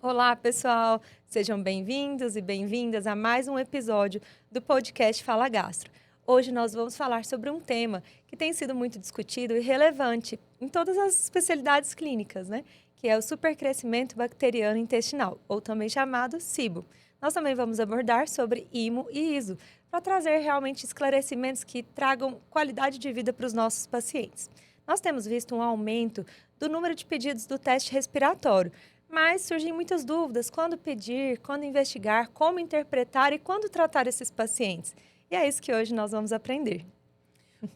Olá, pessoal! Sejam bem-vindos e bem-vindas a mais um episódio do podcast Fala Gastro. Hoje nós vamos falar sobre um tema que tem sido muito discutido e relevante em todas as especialidades clínicas, né? Que é o supercrescimento bacteriano intestinal, ou também chamado SIBO. Nós também vamos abordar sobre IMO e ISO, para trazer realmente esclarecimentos que tragam qualidade de vida para os nossos pacientes. Nós temos visto um aumento do número de pedidos do teste respiratório, mas surgem muitas dúvidas: quando pedir, quando investigar, como interpretar e quando tratar esses pacientes. E é isso que hoje nós vamos aprender.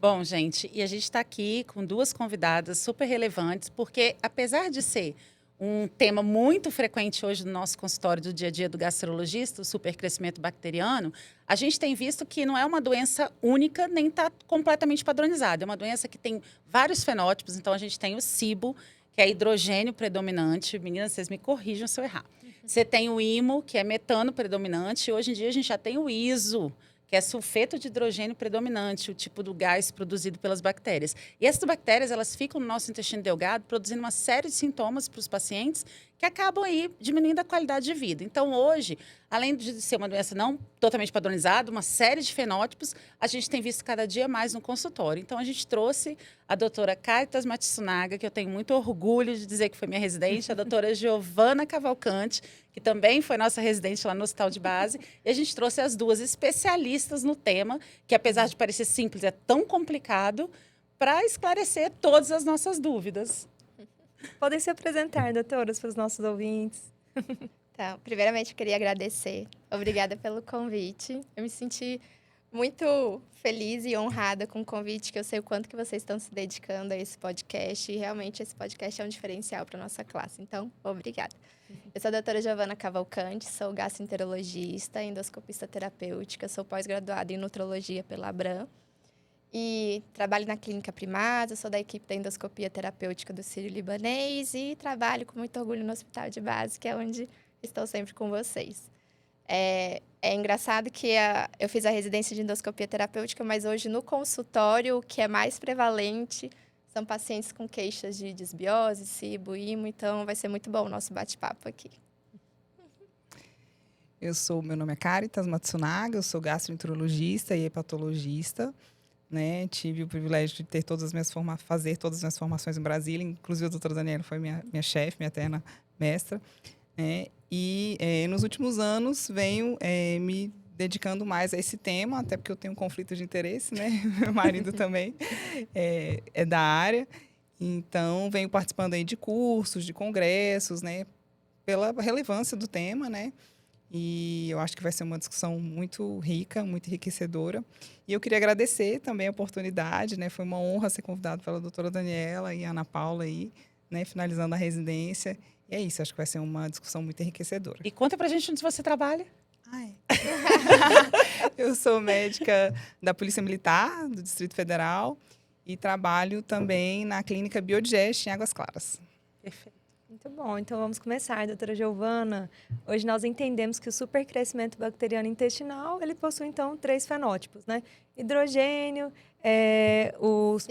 Bom, gente, e a gente está aqui com duas convidadas super relevantes, porque apesar de ser um tema muito frequente hoje no nosso consultório do dia a dia do gastrologista, o supercrescimento bacteriano, a gente tem visto que não é uma doença única, nem está completamente padronizada. É uma doença que tem vários fenótipos. Então, a gente tem o SIBO, que é hidrogênio predominante. Meninas, vocês me corrijam se eu errar. Você tem o IMO, que é metano predominante. E hoje em dia, a gente já tem o ISO, que é sulfeto de hidrogênio predominante, o tipo do gás produzido pelas bactérias. E essas bactérias, elas ficam no nosso intestino delgado, produzindo uma série de sintomas para os pacientes que acabam aí diminuindo a qualidade de vida. Então, hoje, além de ser uma doença não totalmente padronizada, uma série de fenótipos, a gente tem visto cada dia mais no consultório. Então, a gente trouxe a doutora Caritas Matsunaga, que eu tenho muito orgulho de dizer que foi minha residente, a doutora Giovana Cavalcante, que também foi nossa residente lá no Hospital de Base, e a gente trouxe as duas especialistas no tema, que apesar de parecer simples, é tão complicado, para esclarecer todas as nossas dúvidas. Podem se apresentar, doutoras, para os nossos ouvintes. Então, primeiramente, eu queria agradecer. Obrigada pelo convite. Eu me senti muito feliz e honrada com o convite, que eu sei o quanto que vocês estão se dedicando a esse podcast. E realmente esse podcast é um diferencial para a nossa classe. Então, obrigada. Eu sou a doutora Giovana Cavalcante, sou gastroenterologista, endoscopista terapêutica, sou pós-graduada em nutrologia pela Abram. E trabalho na Clínica Primasa, sou da equipe da endoscopia terapêutica do Sírio-Libanês e trabalho com muito orgulho no Hospital de Base, que é onde estou sempre com vocês. É engraçado que eu fiz a residência de endoscopia terapêutica, mas hoje no consultório o que é mais prevalente são pacientes com queixas de desbiose, SIBO, IMO, então vai ser muito bom o nosso bate-papo aqui. Meu nome é Caritas Matsunaga, eu sou gastroenterologista e hepatologista. Né? Tive o privilégio de ter fazer todas as minhas formações em Brasília, inclusive a doutora Daniela foi minha chefe, minha eterna mestra. Né? E nos últimos anos venho me dedicando mais a esse tema, até porque eu tenho um conflito de interesse, né? Meu marido também é da área. Então, venho participando aí de cursos, de congressos, né? Pela relevância do tema, né? E eu acho que vai ser uma discussão muito rica, muito enriquecedora. E eu queria agradecer também a oportunidade, né? Foi uma honra ser convidado pela doutora Daniela e a Ana Paula aí, né? Finalizando a residência. E é isso, acho que vai ser uma discussão muito enriquecedora. E conta pra gente onde você trabalha. Eu sou médica da Polícia Militar, do Distrito Federal, e trabalho também na Clínica Biodigest, em Águas Claras. Perfeito. Muito bom, então vamos começar, doutora Giovana. Hoje nós entendemos que o supercrescimento bacteriano intestinal, ele possui então 3 fenótipos, né? Hidrogênio,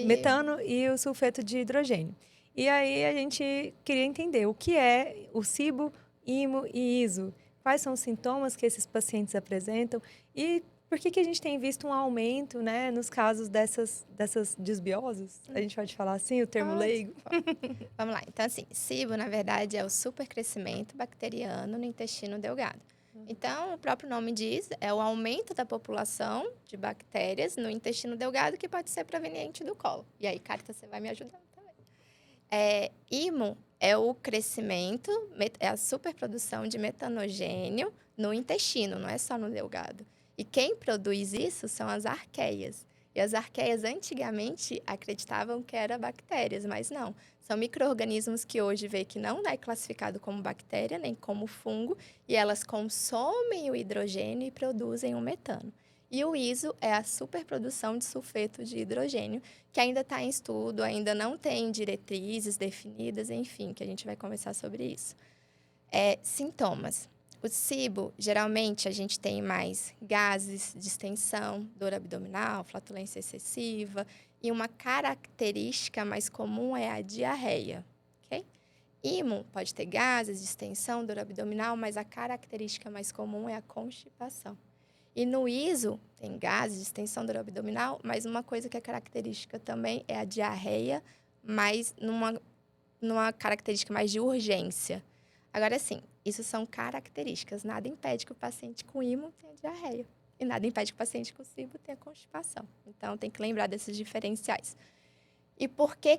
metano e o sulfeto de hidrogênio. E aí a gente queria entender o que é o SIBO, IMO e ISO. Quais são os sintomas que esses pacientes apresentam e por que a gente tem visto um aumento, né, nos casos dessas desbioses? A gente pode falar assim, o termo leigo? Vamos lá. Então, assim, SIBO, na verdade, é o supercrescimento bacteriano no intestino delgado. Então, o próprio nome diz, é o aumento da população de bactérias no intestino delgado que pode ser proveniente do colo. E aí, Carita, você vai me ajudar também. IMO é o crescimento, é a superprodução de metanogênio no intestino, não é só no delgado. E quem produz isso são as arqueias. E as arqueias, antigamente, acreditavam que eram bactérias, mas não. São micro-organismos que hoje vê que não é classificado como bactéria, nem como fungo, e elas consomem o hidrogênio e produzem o metano. E o ISO é a superprodução de sulfeto de hidrogênio, que ainda está em estudo, ainda não tem diretrizes definidas, enfim, que a gente vai conversar sobre isso. Sintomas. O SIBO, geralmente, a gente tem mais gases, distensão, dor abdominal, flatulência excessiva. E uma característica mais comum é a diarreia, ok? IMO pode ter gases, distensão, dor abdominal, mas a característica mais comum é a constipação. E no ISO, tem gases, distensão, dor abdominal, mas uma coisa que é característica também é a diarreia, mas numa característica mais de urgência. Agora, sim, isso são características. Nada impede que o paciente com IMO tenha diarreia. E nada impede que o paciente com SIBO tenha constipação. Então, tem que lembrar desses diferenciais. E por que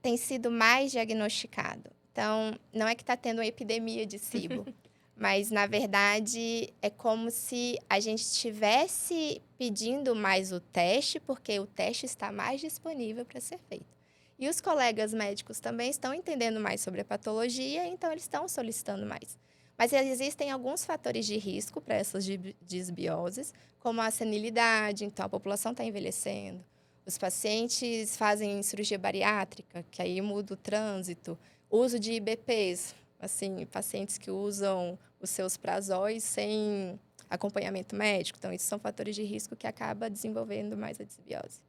tem sido mais diagnosticado? Então, não é que está tendo uma epidemia de SIBO, mas, na verdade, é como se a gente estivesse pedindo mais o teste, porque o teste está mais disponível para ser feito. E os colegas médicos também estão entendendo mais sobre a patologia, então eles estão solicitando mais. Mas existem alguns fatores de risco para essas disbioses, como a senilidade, então a população está envelhecendo. Os pacientes fazem cirurgia bariátrica, que aí muda o trânsito. Uso de IBPs, assim, pacientes que usam os seus prazóis sem acompanhamento médico. Então, esses são fatores de risco que acaba desenvolvendo mais a disbiose.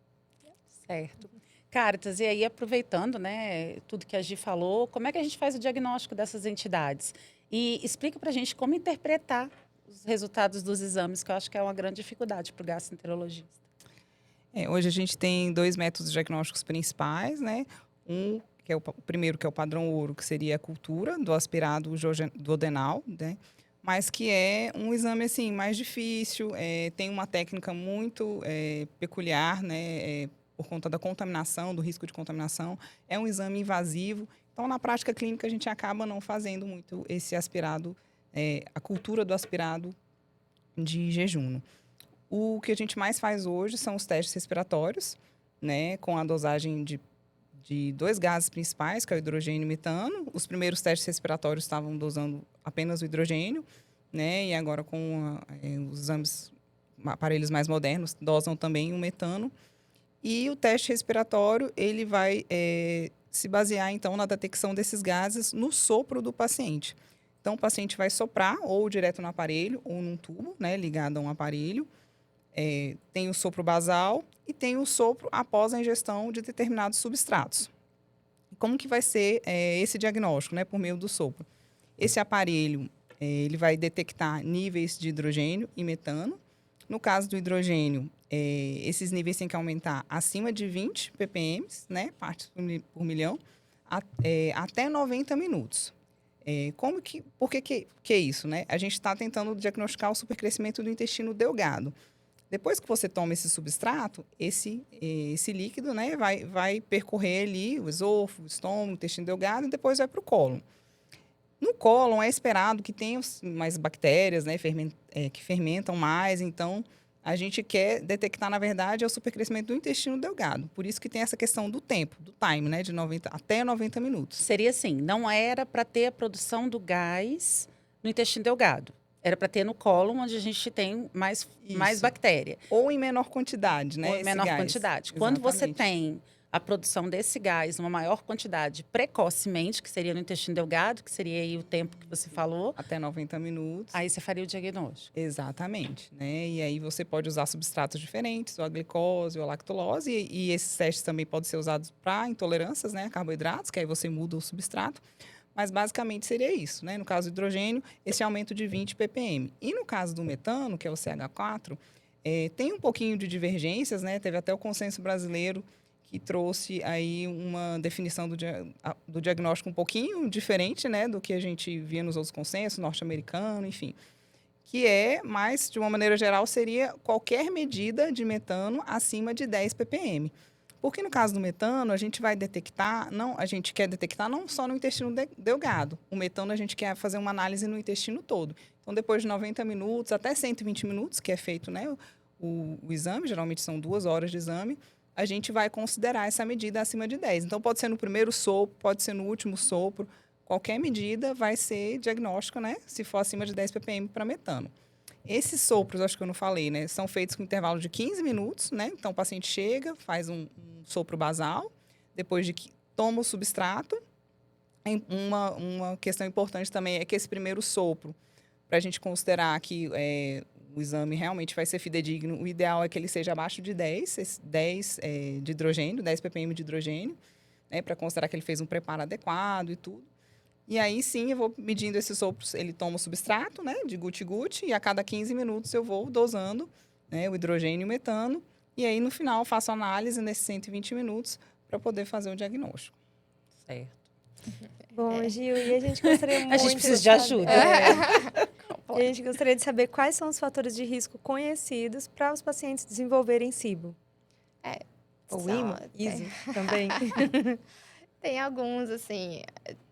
Certo. Caritas, e aí aproveitando, né, tudo que a Gi falou, como é que a gente faz o diagnóstico dessas entidades? E explica para a gente como interpretar os resultados dos exames, que eu acho que é uma grande dificuldade para o gastroenterologista. Hoje a gente tem 2 métodos diagnósticos principais, né? Que é o primeiro, que é o padrão ouro, que seria a cultura do aspirado duodenal, né? Mas que é um exame assim mais difícil, tem uma técnica muito peculiar, né? Por conta da contaminação, do risco de contaminação, é um exame invasivo. Então, na prática clínica, a gente acaba não fazendo muito esse aspirado, a cultura do aspirado de jejum. O que a gente mais faz hoje são os testes respiratórios, né? Com a dosagem de 2 gases principais, que é o hidrogênio e o metano. Os primeiros testes respiratórios estavam dosando apenas o hidrogênio, né? E agora com os exames, aparelhos mais modernos, dosam também o metano. E o teste respiratório, ele vai se basear, então, na detecção desses gases no sopro do paciente. Então, o paciente vai soprar ou direto no aparelho ou num tubo, né? Ligado a um aparelho. Tem o sopro basal e tem o sopro após a ingestão de determinados substratos. Como que vai ser esse diagnóstico, né, por meio do sopro? Esse aparelho, ele vai detectar níveis de hidrogênio e metano. No caso do hidrogênio, esses níveis têm que aumentar acima de 20 ppm, né, partes por milhão, até 90 minutos. Por que é isso, né? A gente está tentando diagnosticar o supercrescimento do intestino delgado. Depois que você toma esse substrato, esse líquido, né, vai percorrer ali o esôfago, o estômago, o intestino delgado e depois vai para o cólon. No cólon é esperado que tenha mais bactérias, né, que fermentam mais, então a gente quer detectar, na verdade, o supercrescimento do intestino delgado. Por isso que tem essa questão do tempo, do time, né, de 90 até 90 minutos. Seria assim, não era para ter a produção do gás no intestino delgado. Era para ter no cólon, onde a gente tem mais bactéria. Ou em menor quantidade, né? Ou em menor quantidade. Quando você tem a produção desse gás numa maior quantidade precocemente, que seria no intestino delgado, que seria aí o tempo que você falou. Até 90 minutos. Aí você faria o diagnóstico. Exatamente, né? E aí você pode usar substratos diferentes, ou a glicose, ou a lactulose. E esses testes também podem ser usados para intolerâncias, né? Carboidratos, que aí você muda o substrato. Mas basicamente seria isso, né? No caso do hidrogênio, esse aumento de 20 ppm. E no caso do metano, que é o CH4, tem um pouquinho de divergências, né? Teve até o consenso brasileiro que trouxe aí uma definição do diagnóstico um pouquinho diferente, né? Do que a gente via nos outros consensos, norte-americano, enfim. Que mas de uma maneira geral, seria qualquer medida de metano acima de 10 ppm. Porque no caso do metano, a gente quer detectar não só no intestino delgado. O metano a gente quer fazer uma análise no intestino todo. Então, depois de 90 minutos, até 120 minutos, que é feito, né, o exame, geralmente são 2 horas de exame, a gente vai considerar essa medida acima de 10. Então, pode ser no primeiro sopro, pode ser no último sopro. Qualquer medida vai ser diagnóstica, né, se for acima de 10 ppm para metano. Esses sopros, acho que eu não falei, né? São feitos com intervalo de 15 minutos, né? Então, o paciente chega, faz um sopro basal, depois de que toma o substrato. Uma questão importante também é que esse primeiro sopro, para a gente considerar que o exame realmente vai ser fidedigno, o ideal é que ele seja abaixo de 10 de hidrogênio, 10 ppm de hidrogênio, né? Para considerar que ele fez um preparo adequado e tudo. E aí sim, eu vou medindo esses sopros. Ele toma o substrato, né, de guti-guti, e a cada 15 minutos eu vou dosando, né, o hidrogênio e o metano. E aí, no final, eu faço análise nesses 120 minutos para poder fazer o diagnóstico. Certo. Bom, Gil, e a gente gostaria muito A gente precisa de saber- ajuda. E a gente gostaria de saber quais são os fatores de risco conhecidos para os pacientes desenvolverem SIBO. Ou São- IMO, ISO também. Tem alguns, assim,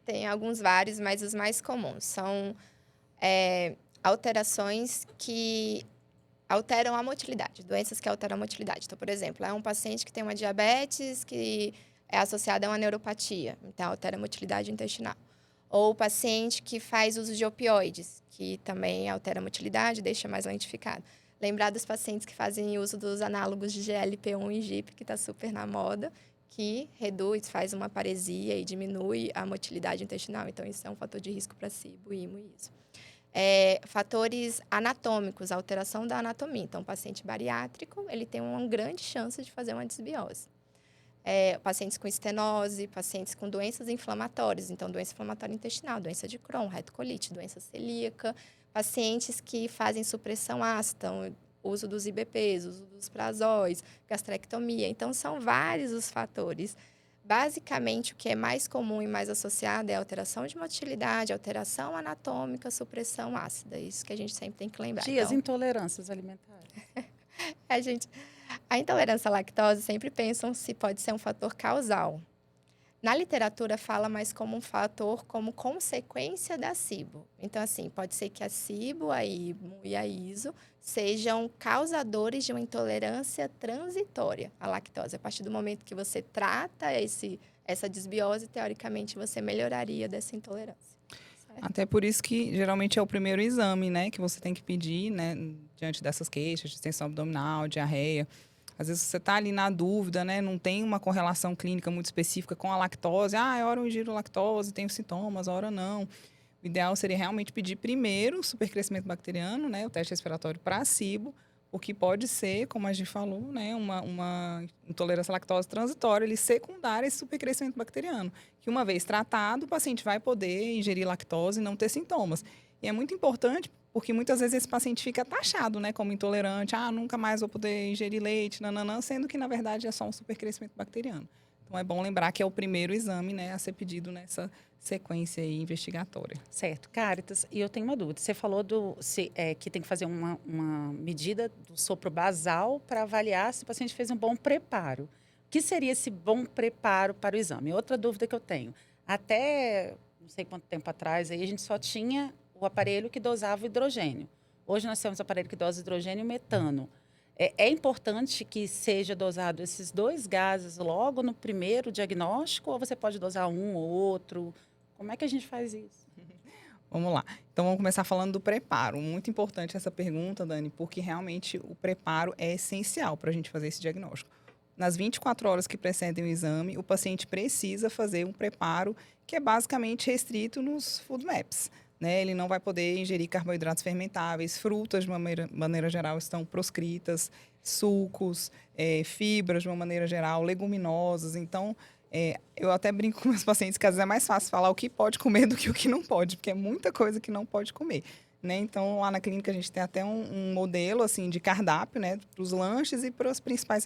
tem alguns vários, mas os mais comuns são alterações que alteram a motilidade, doenças que alteram a motilidade. Então, por exemplo, é um paciente que tem uma diabetes que é associada a uma neuropatia, então altera a motilidade intestinal. Ou o paciente que faz uso de opioides, que também altera a motilidade, deixa mais lentificado. Lembrar dos pacientes que fazem uso dos análogos de GLP-1 e GIP, que está super na moda, que reduz, faz uma paresia e diminui a motilidade intestinal. Então, isso é um fator de risco para SIBO, IMO e ISO. Fatores anatômicos, alteração da anatomia. Então, o paciente bariátrico, ele tem uma grande chance de fazer uma desbiose. Pacientes com estenose, pacientes com doenças inflamatórias, então doença inflamatória intestinal, doença de Crohn, retocolite, doença celíaca, pacientes que fazem supressão ácida, uso dos IBPs, uso dos prazóis, gastrectomia. Então, são vários os fatores. Basicamente, o que é mais comum e mais associado é alteração de motilidade, alteração anatômica, supressão ácida. Isso que a gente sempre tem que lembrar. Tia, as Então, intolerâncias alimentares. a intolerância à lactose sempre pensam se pode ser um fator causal. Na literatura fala mais como um fator como consequência da SIBO. Então, assim, pode ser que a SIBO, a IMO e a ISO sejam causadores de uma intolerância transitória à lactose. A partir do momento que você trata essa desbiose, teoricamente, você melhoraria dessa intolerância. Certo? Até por isso que geralmente é o primeiro exame, né, que você tem que pedir, né, diante dessas queixas de extensão abdominal, diarreia. Às vezes você está ali na dúvida, né, não tem uma correlação clínica muito específica com a lactose. Ah, hora eu ingiro lactose, tenho sintomas, hora não. O ideal seria realmente pedir primeiro o supercrescimento bacteriano, né, o teste respiratório para SIBO, o que pode ser, como a gente falou, né, uma intolerância à lactose transitória, ele secundária a esse supercrescimento bacteriano, que uma vez tratado, o paciente vai poder ingerir lactose e não ter sintomas. E é muito importante, porque muitas vezes esse paciente fica taxado, né, como intolerante, nunca mais vou poder ingerir leite, nananã, sendo que, na verdade, é só um supercrescimento bacteriano. Então, é bom lembrar que é o primeiro exame, né, a ser pedido nessa sequência aí investigatória. Certo. Cáritas, e eu tenho uma dúvida. Você falou que tem que fazer uma medida do sopro basal para avaliar se o paciente fez um bom preparo. O que seria esse bom preparo para o exame? Outra dúvida que eu tenho. Até não sei quanto tempo atrás, aí a gente só tinha o aparelho que dosava o hidrogênio. Hoje nós temos o aparelho que dosa hidrogênio e metano. É importante que seja dosado esses dois gases logo no primeiro diagnóstico ou você pode dosar um ou outro? Como é que a gente faz isso? Vamos lá. Então, vamos começar falando do preparo. Muito importante essa pergunta, Dani, porque realmente o preparo é essencial para a gente fazer esse diagnóstico. Nas 24 horas que precedem o exame, o paciente precisa fazer um preparo que é basicamente restrito nos food maps. Né? Ele não vai poder ingerir carboidratos fermentáveis, frutas, de uma maneira geral, estão proscritas, sucos, fibras, de uma maneira geral, leguminosas. Então, eu até brinco com meus pacientes que às vezes é mais fácil falar o que pode comer do que o que não pode, porque é muita coisa que não pode comer. Né? Então, lá na clínica, a gente tem até um modelo assim, de cardápio, né, para os lanches e para as principais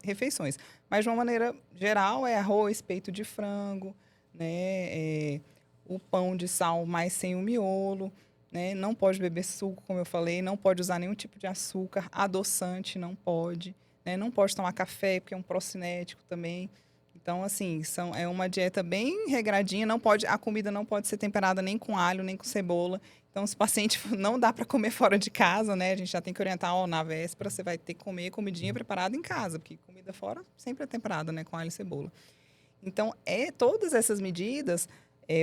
refeições. Mas, de uma maneira geral, é arroz, peito de frango, né, o pão de sal, mas sem o miolo, né? Não pode beber suco, como eu falei, não pode usar nenhum tipo de açúcar, adoçante não pode, né? Não pode tomar café, porque é um procinético também. Então, assim, é uma dieta bem regradinha, a comida não pode ser temperada nem com alho, nem com cebola. Então, se o paciente não dá para comer fora de casa, né? A gente já tem que orientar, na véspera você vai ter que comer comidinha preparada em casa, porque comida fora sempre é temperada, né? Com alho e cebola. Então, todas essas medidas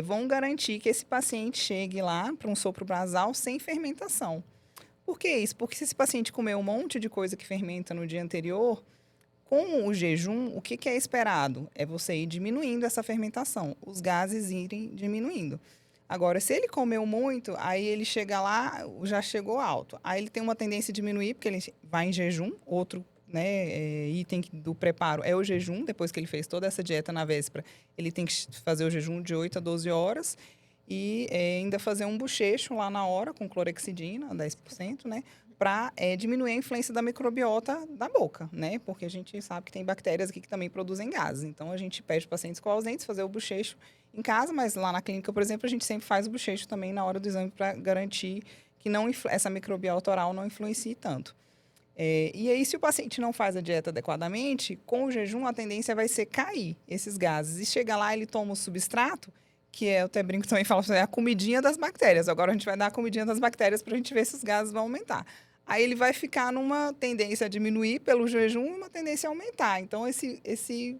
vão garantir que esse paciente chegue lá para um sopro basal sem fermentação. Por que isso? Porque se esse paciente comer um monte de coisa que fermenta no dia anterior, com o jejum, o que é esperado? É você ir diminuindo essa fermentação, os gases irem diminuindo. Agora, se ele comeu muito, aí ele chega lá, já chegou alto. Aí ele tem uma tendência a diminuir, porque ele vai em jejum, outro item do preparo é o jejum, depois que ele fez toda essa dieta na véspera, ele tem que fazer o jejum de 8 a 12 horas. e ainda fazer um bochecho lá na hora com clorexidina, 10%, né? Para diminuir a influência da microbiota da boca, né? Porque a gente sabe que tem bactérias aqui que também produzem gases. Então, a gente pede para pacientes com dentes fazer o bochecho em casa, mas lá na clínica, por exemplo, a gente sempre faz o bochecho também na hora do exame para garantir que essa microbiota oral não influencie tanto. E aí, se o paciente não faz a dieta adequadamente, com o jejum a tendência vai ser cair esses gases. E chega lá, ele toma o substrato, que eu até brinco também, falo, é a comidinha das bactérias. Agora a gente vai dar a comidinha das bactérias para a gente ver se os gases vão aumentar. Aí ele vai ficar numa tendência a diminuir pelo jejum e uma tendência a aumentar. Então, esse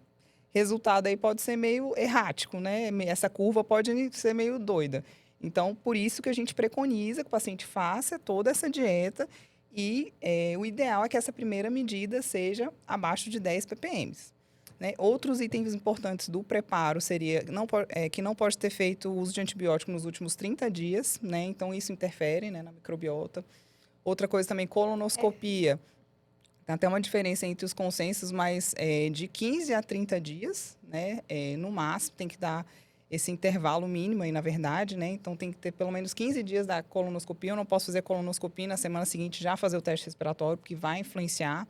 resultado aí pode ser meio errático, né? Essa curva pode ser meio doida. Então, por isso que a gente preconiza que o paciente faça toda essa dieta e o ideal é que essa primeira medida seja abaixo de 10 ppm. Né? Outros itens importantes do preparo seria que não pode ter feito uso de antibiótico nos últimos 30 dias, né? Então, isso interfere, né, na microbiota. Outra coisa também, colonoscopia. Tem até uma diferença entre os consensos, mas de 15 a 30 dias, né? No máximo, tem que dar esse intervalo mínimo aí, na verdade, né? Então, tem que ter pelo menos 15 dias da colonoscopia. Eu não posso fazer colonoscopia na semana seguinte já fazer o teste respiratório, porque vai influenciar,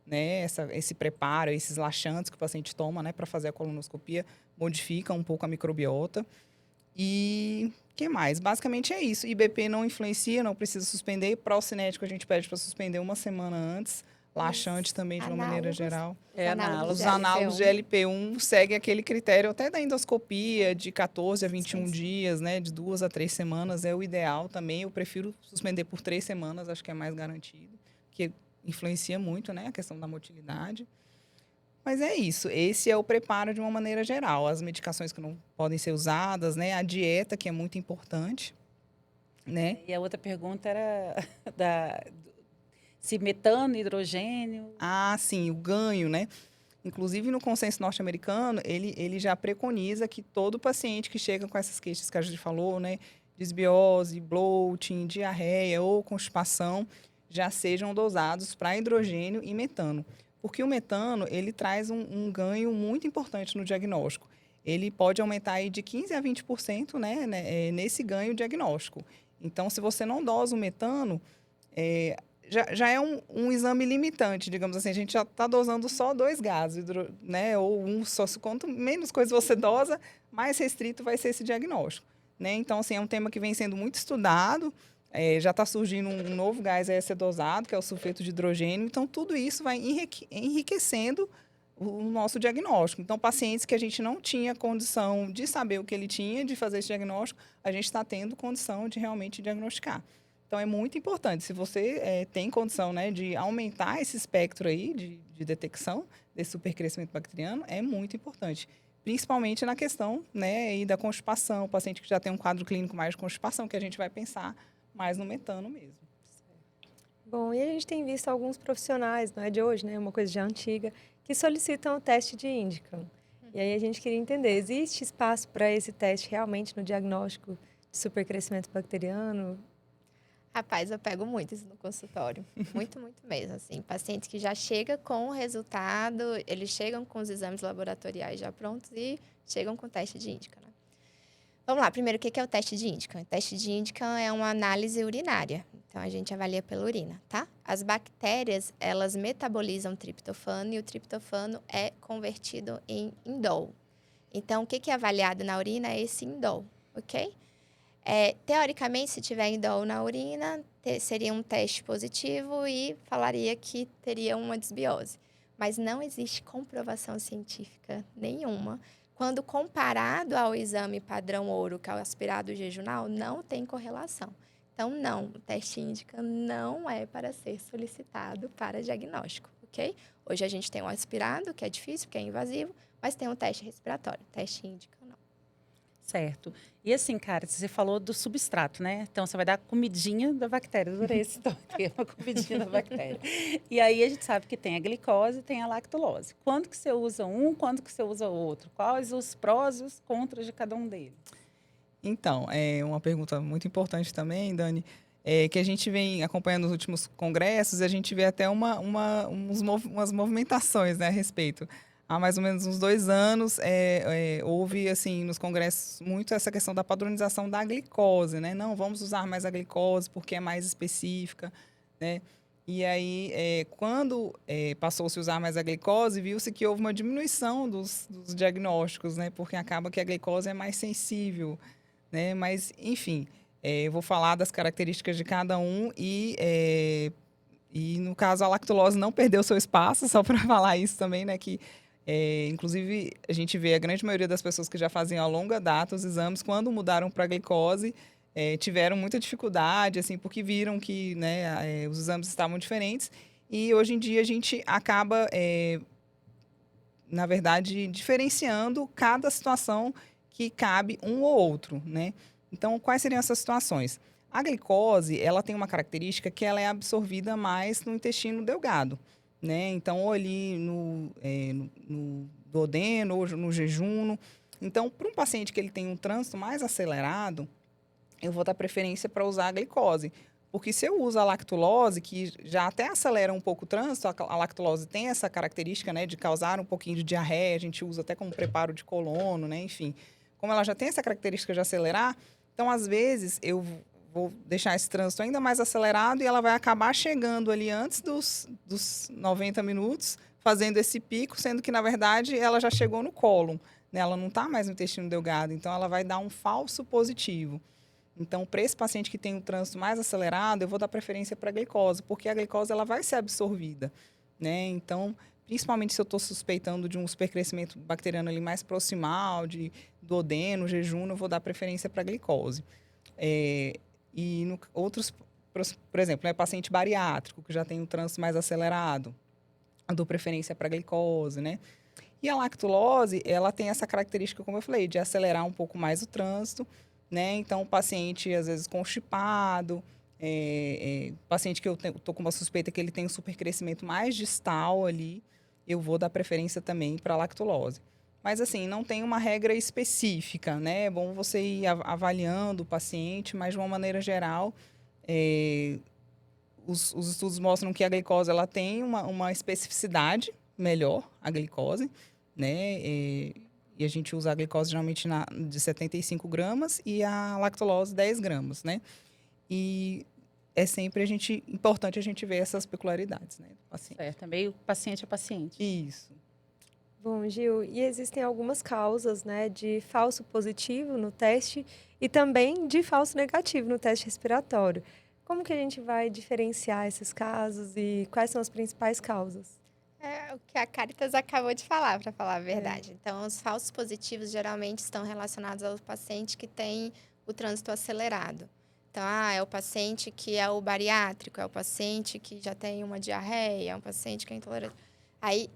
né? Esse preparo, esses laxantes que o paciente toma, né? Para fazer a colonoscopia, modifica um pouco a microbiota. E o que mais? Basicamente é isso. IBP não influencia, não precisa suspender. Procinético a gente pede para suspender uma semana antes. Laxante também, de uma maneira geral. Análogos. Os análogos de LP1 seguem aquele critério até da endoscopia, de 14 a 21 dias, né? De 2 a 3 semanas é o ideal também. Eu prefiro suspender por 3 semanas, acho que é mais garantido. Porque influencia muito, né? A questão da motilidade. Mas é isso. Esse é o preparo de uma maneira geral. As medicações que não podem ser usadas, né? A dieta, que é muito importante, né? E a outra pergunta era se metano, hidrogênio... Ah, sim, o ganho, né? Inclusive, no consenso norte-americano, ele já preconiza que todo paciente que chega com essas queixas que a gente falou, né? Disbiose, bloating, diarreia ou constipação, já sejam dosados para hidrogênio e metano. Porque o metano, ele traz um ganho muito importante no diagnóstico. Ele pode aumentar aí de 15% a 20%, né, nesse ganho diagnóstico. Então, se você não dosa o metano, já é um exame limitante, digamos assim. A gente já está dosando só 2 gases, né, ou um só. Quanto menos coisa você dosa, mais restrito vai ser esse diagnóstico. Né? Então, assim, é um tema que vem sendo muito estudado. Já está surgindo um novo gás a ser dosado, que é o sulfeto de hidrogênio. Então, tudo isso vai enriquecendo o nosso diagnóstico. Então, pacientes que a gente não tinha condição de saber o que ele tinha, de fazer esse diagnóstico, a gente está tendo condição de realmente diagnosticar. Então, é muito importante. Se você tem condição, né, de aumentar esse espectro aí de detecção desse supercrescimento bacteriano, é muito importante. Principalmente na questão, né, aí da constipação, o paciente que já tem um quadro clínico mais de constipação, que a gente vai pensar mais no metano mesmo. Bom, e a gente tem visto alguns profissionais, não é de hoje, né? Uma coisa já antiga, que solicitam o teste de Indica. E aí a gente queria entender, existe espaço para esse teste realmente no diagnóstico de supercrescimento bacteriano? Rapaz, eu pego muito isso no consultório. Muito, muito mesmo. Assim, pacientes que já chegam com o resultado, eles chegam com os exames laboratoriais já prontos e chegam com o teste de Indica, né? Vamos lá, primeiro, o que é o teste de Indica? O teste de Indica é uma análise urinária. Então, a gente avalia pela urina, tá? As bactérias, elas metabolizam triptofano e o triptofano é convertido em indol. Então, o que é avaliado na urina é esse indol, ok? Teoricamente, se tiver indol na urina, seria um teste positivo e falaria que teria uma disbiose. Mas não existe comprovação científica nenhuma. Quando comparado ao exame padrão ouro, que é o aspirado jejunal, não tem correlação. Então, não, o teste Indica não é para ser solicitado para diagnóstico, ok? Hoje a gente tem o aspirado, que é difícil, que é invasivo, mas tem o teste respiratório, teste Indica não. Certo. E assim, cara, você falou do substrato, né? Então, você vai dar comidinha da bactéria. Adorei esse tema, comidinha da bactéria. E aí, a gente sabe que tem a glicose e tem a lactulose. Quando que você usa um, quando que você usa o outro? Quais os prós e os contras de cada um deles? Então, é uma pergunta muito importante também, Dani, que a gente vem acompanhando nos últimos congressos, a gente vê até umas movimentações, né, a respeito. há mais ou menos uns 2 anos, houve, assim, nos congressos, muito essa questão da padronização da glicose, né? Não, vamos usar mais a glicose porque é mais específica, né? E aí, quando passou-se a usar mais a glicose, viu-se que houve uma diminuição dos diagnósticos, né? Porque acaba que a glicose é mais sensível, né? Mas, enfim, eu vou falar das características de cada um e no caso, a lactulose não perdeu seu espaço, só para falar isso também, né? Que, inclusive, a gente vê a grande maioria das pessoas que já faziam a longa data os exames, quando mudaram para a glicose, tiveram muita dificuldade, assim, porque viram que, né, os exames estavam diferentes. E hoje em dia a gente acaba, na verdade, diferenciando cada situação que cabe um ou outro, né? Então, quais seriam essas situações? A glicose, ela tem uma característica que ela é absorvida mais no intestino delgado, né? Então, ou ali no duodeno, ou no jejum. Então, para um paciente que ele tem um trânsito mais acelerado, eu vou dar preferência para usar a glicose. Porque se eu uso a lactulose, que já até acelera um pouco o trânsito, a lactulose tem essa característica, né, de causar um pouquinho de diarreia, a gente usa até como preparo de colono, né, enfim. Como ela já tem essa característica de acelerar, então, às vezes, eu vou deixar esse trânsito ainda mais acelerado e ela vai acabar chegando ali antes dos 90 minutos, fazendo esse pico, sendo que, na verdade, ela já chegou no cólon, né? Ela não está mais no intestino delgado, então ela vai dar um falso positivo. Então, para esse paciente que tem um trânsito mais acelerado, eu vou dar preferência para a glicose, porque a glicose ela vai ser absorvida, né? Então, principalmente se eu estou suspeitando de um supercrescimento bacteriano ali mais proximal, de duodeno, jejum, eu vou dar preferência para a glicose. E outros, por exemplo, paciente bariátrico, que já tem um trânsito mais acelerado, eu dou preferência para a glicose, né? E a lactulose, ela tem essa característica, como eu falei, de acelerar um pouco mais o trânsito, né? Então, o paciente, às vezes, constipado, paciente que eu estou com uma suspeita que ele tem um supercrescimento mais distal ali, eu vou dar preferência também para a lactulose. Mas, assim, não tem uma regra específica, né? É bom você ir avaliando o paciente, mas, de uma maneira geral, os estudos mostram que a glicose ela tem uma especificidade melhor, a glicose, né? E a gente usa a glicose geralmente de 75 gramas e a lactulose 10 gramas, né? E é sempre importante a gente ver essas peculiaridades, né, do paciente. Certo, é meio paciente a paciente. Isso. Bom, Gil, e existem algumas causas, né, de falso positivo no teste e também de falso negativo no teste respiratório. Como que a gente vai diferenciar esses casos e quais são as principais causas? É o que a Caritas acabou de falar, para falar a verdade. Então, os falsos positivos geralmente estão relacionados ao paciente que tem o trânsito acelerado. Então, é o paciente que é o bariátrico, é o paciente que já tem uma diarreia, é um paciente que é intolerante. Aí,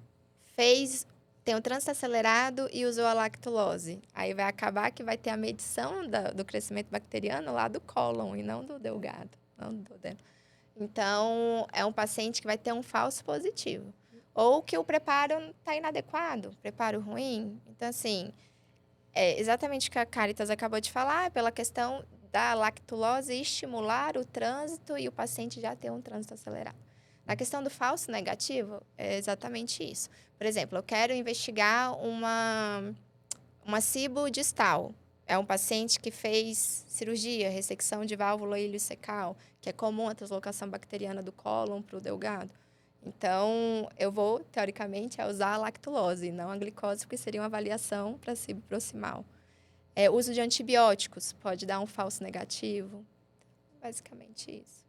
tem o trânsito acelerado e usou a lactulose. Aí vai acabar que vai ter a medição do crescimento bacteriano lá do cólon e não do delgado, não do duodeno. Então, é um paciente que vai ter um falso positivo. Ou que o preparo está inadequado, preparo ruim. Então, assim, é exatamente o que a Caritas acabou de falar, pela questão da lactulose estimular o trânsito e o paciente já ter um trânsito acelerado. Na questão do falso negativo, é exatamente isso. Por exemplo, eu quero investigar uma SIBO distal. É um paciente que fez cirurgia, ressecção de válvula iliocecal, que é comum a translocação bacteriana do cólon para o delgado. Então, eu vou, teoricamente, usar a lactulose, não a glicose, porque seria uma avaliação para SIBO proximal. Uso de antibióticos pode dar um falso negativo. Basicamente isso.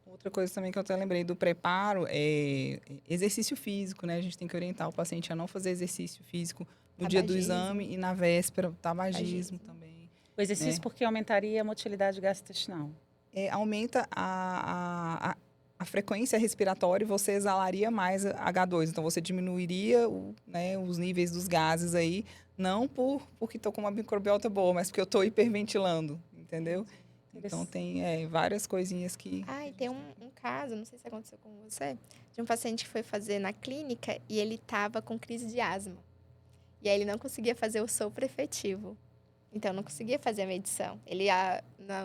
Outra coisa também que eu até lembrei do preparo é exercício físico, né? A gente tem que orientar o paciente a não fazer exercício físico no dia do exame e na véspera, tabagismo também. O exercício porque aumentaria a motilidade gastrointestinal. Aumenta a frequência respiratória e você exalaria mais H2. Então, você diminuiria os níveis dos gases aí, não porque estou com uma microbiota boa, mas porque eu estou hiperventilando, entendeu? Então, tem várias coisinhas que... E tem um caso, não sei se aconteceu com você, de um paciente que foi fazer na clínica e ele estava com crise de asma. E aí, ele não conseguia fazer o sopro efetivo. Então, não conseguia fazer a medição. Ele,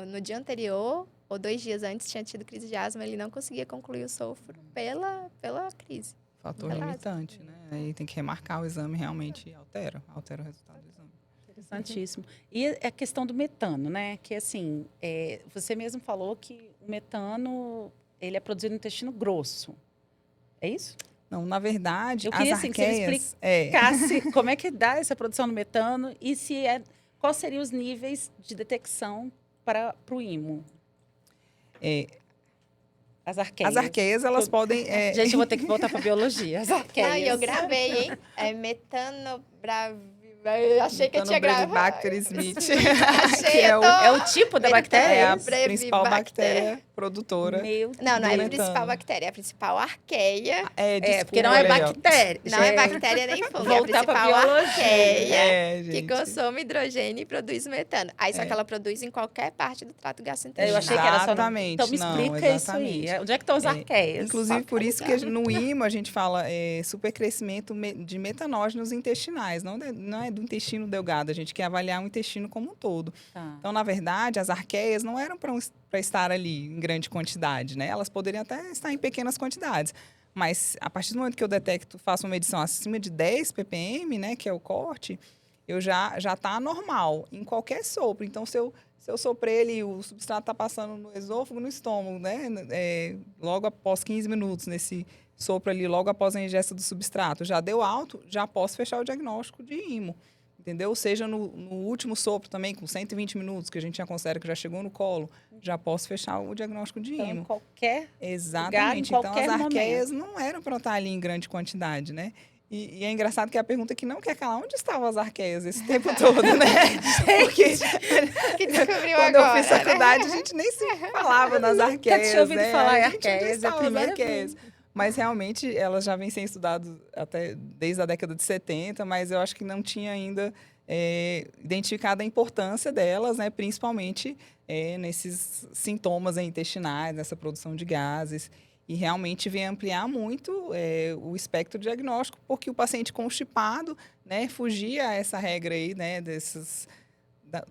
no dia anterior, ou 2 dias antes, tinha tido crise de asma, ele não conseguia concluir o sopro pela crise. Fator Verdade. limitante, né? Aí tem que remarcar o exame, realmente altera o resultado do exame. Interessantíssimo. E a questão do metano, né? Que assim, você mesmo falou que o metano ele é produzido no intestino grosso. É isso? Não, na verdade, Eu queria, as assim, que você arqueias... explicasse como é que dá essa produção do metano e quais seriam os níveis de detecção para o IMO. As arqueias. As arqueias, elas podem... Gente, eu vou ter que voltar para biologia. As arqueias. Não, e eu gravei, hein? É eu achei que eu tinha gravado. Bacter Smith, Achei, que eu tô... É o tipo da bactéria? é a Brevibacter. principal bactéria produtora. Meu Não, não é a metano. principal bactéria, é a principal arqueia. porque não é desculpa aí, ó. bactéria. Não é bactéria nem fungo, é a Voltar pra principal biologia. arqueia que gente. consome hidrogênio e produz metano. Aí só que ela produz em qualquer parte do trato gastrointestinal. Eu achei que era só... Exatamente, Então me não, explica exatamente. isso aí. Onde é que estão as arqueias? Inclusive, por isso que lugar. no IMO a gente fala supercrescimento de metanógenos intestinais, não é do intestino delgado, a gente quer avaliar o intestino como um todo. Tá. Então, na verdade, as arqueias não eram para estar ali em grande quantidade, né? Elas poderiam até estar em pequenas quantidades. Mas, a partir do momento que eu detecto, faço uma medição acima de 10 ppm, né, que é o corte, eu já está normal em qualquer sopro. Então, se eu soprei ele, o substrato está passando no esôfago, no estômago, né? Logo após 15 minutos, nesse sopro ali, logo após a ingesta do substrato, já deu alto, já posso fechar o diagnóstico de IMO. Entendeu? Seja no último sopro também, com 120 minutos, que a já considera que já chegou no colo, já posso fechar o diagnóstico de Então, em IMO. qualquer Exatamente. lugar, em Então, qualquer as arqueias não eram para estar ali em grande quantidade, né? E é engraçado que a pergunta que não quer calar, onde estavam as arqueias esse tempo todo, né? Porque Que descobriu quando agora, eu fiz faculdade, a gente nem se falava nas arqueias. tinha ouvido falar em A gente, onde arqueias, é a estavam as primeira arqueias? Mas realmente elas já vêm sendo estudadas até desde a década de 70, mas eu acho que não tinha ainda identificado a importância delas, né? Principalmente nesses sintomas intestinais, nessa produção de gases. E realmente vem ampliar muito o espectro diagnóstico, porque o paciente constipado, né, fugia a essa regra aí, né,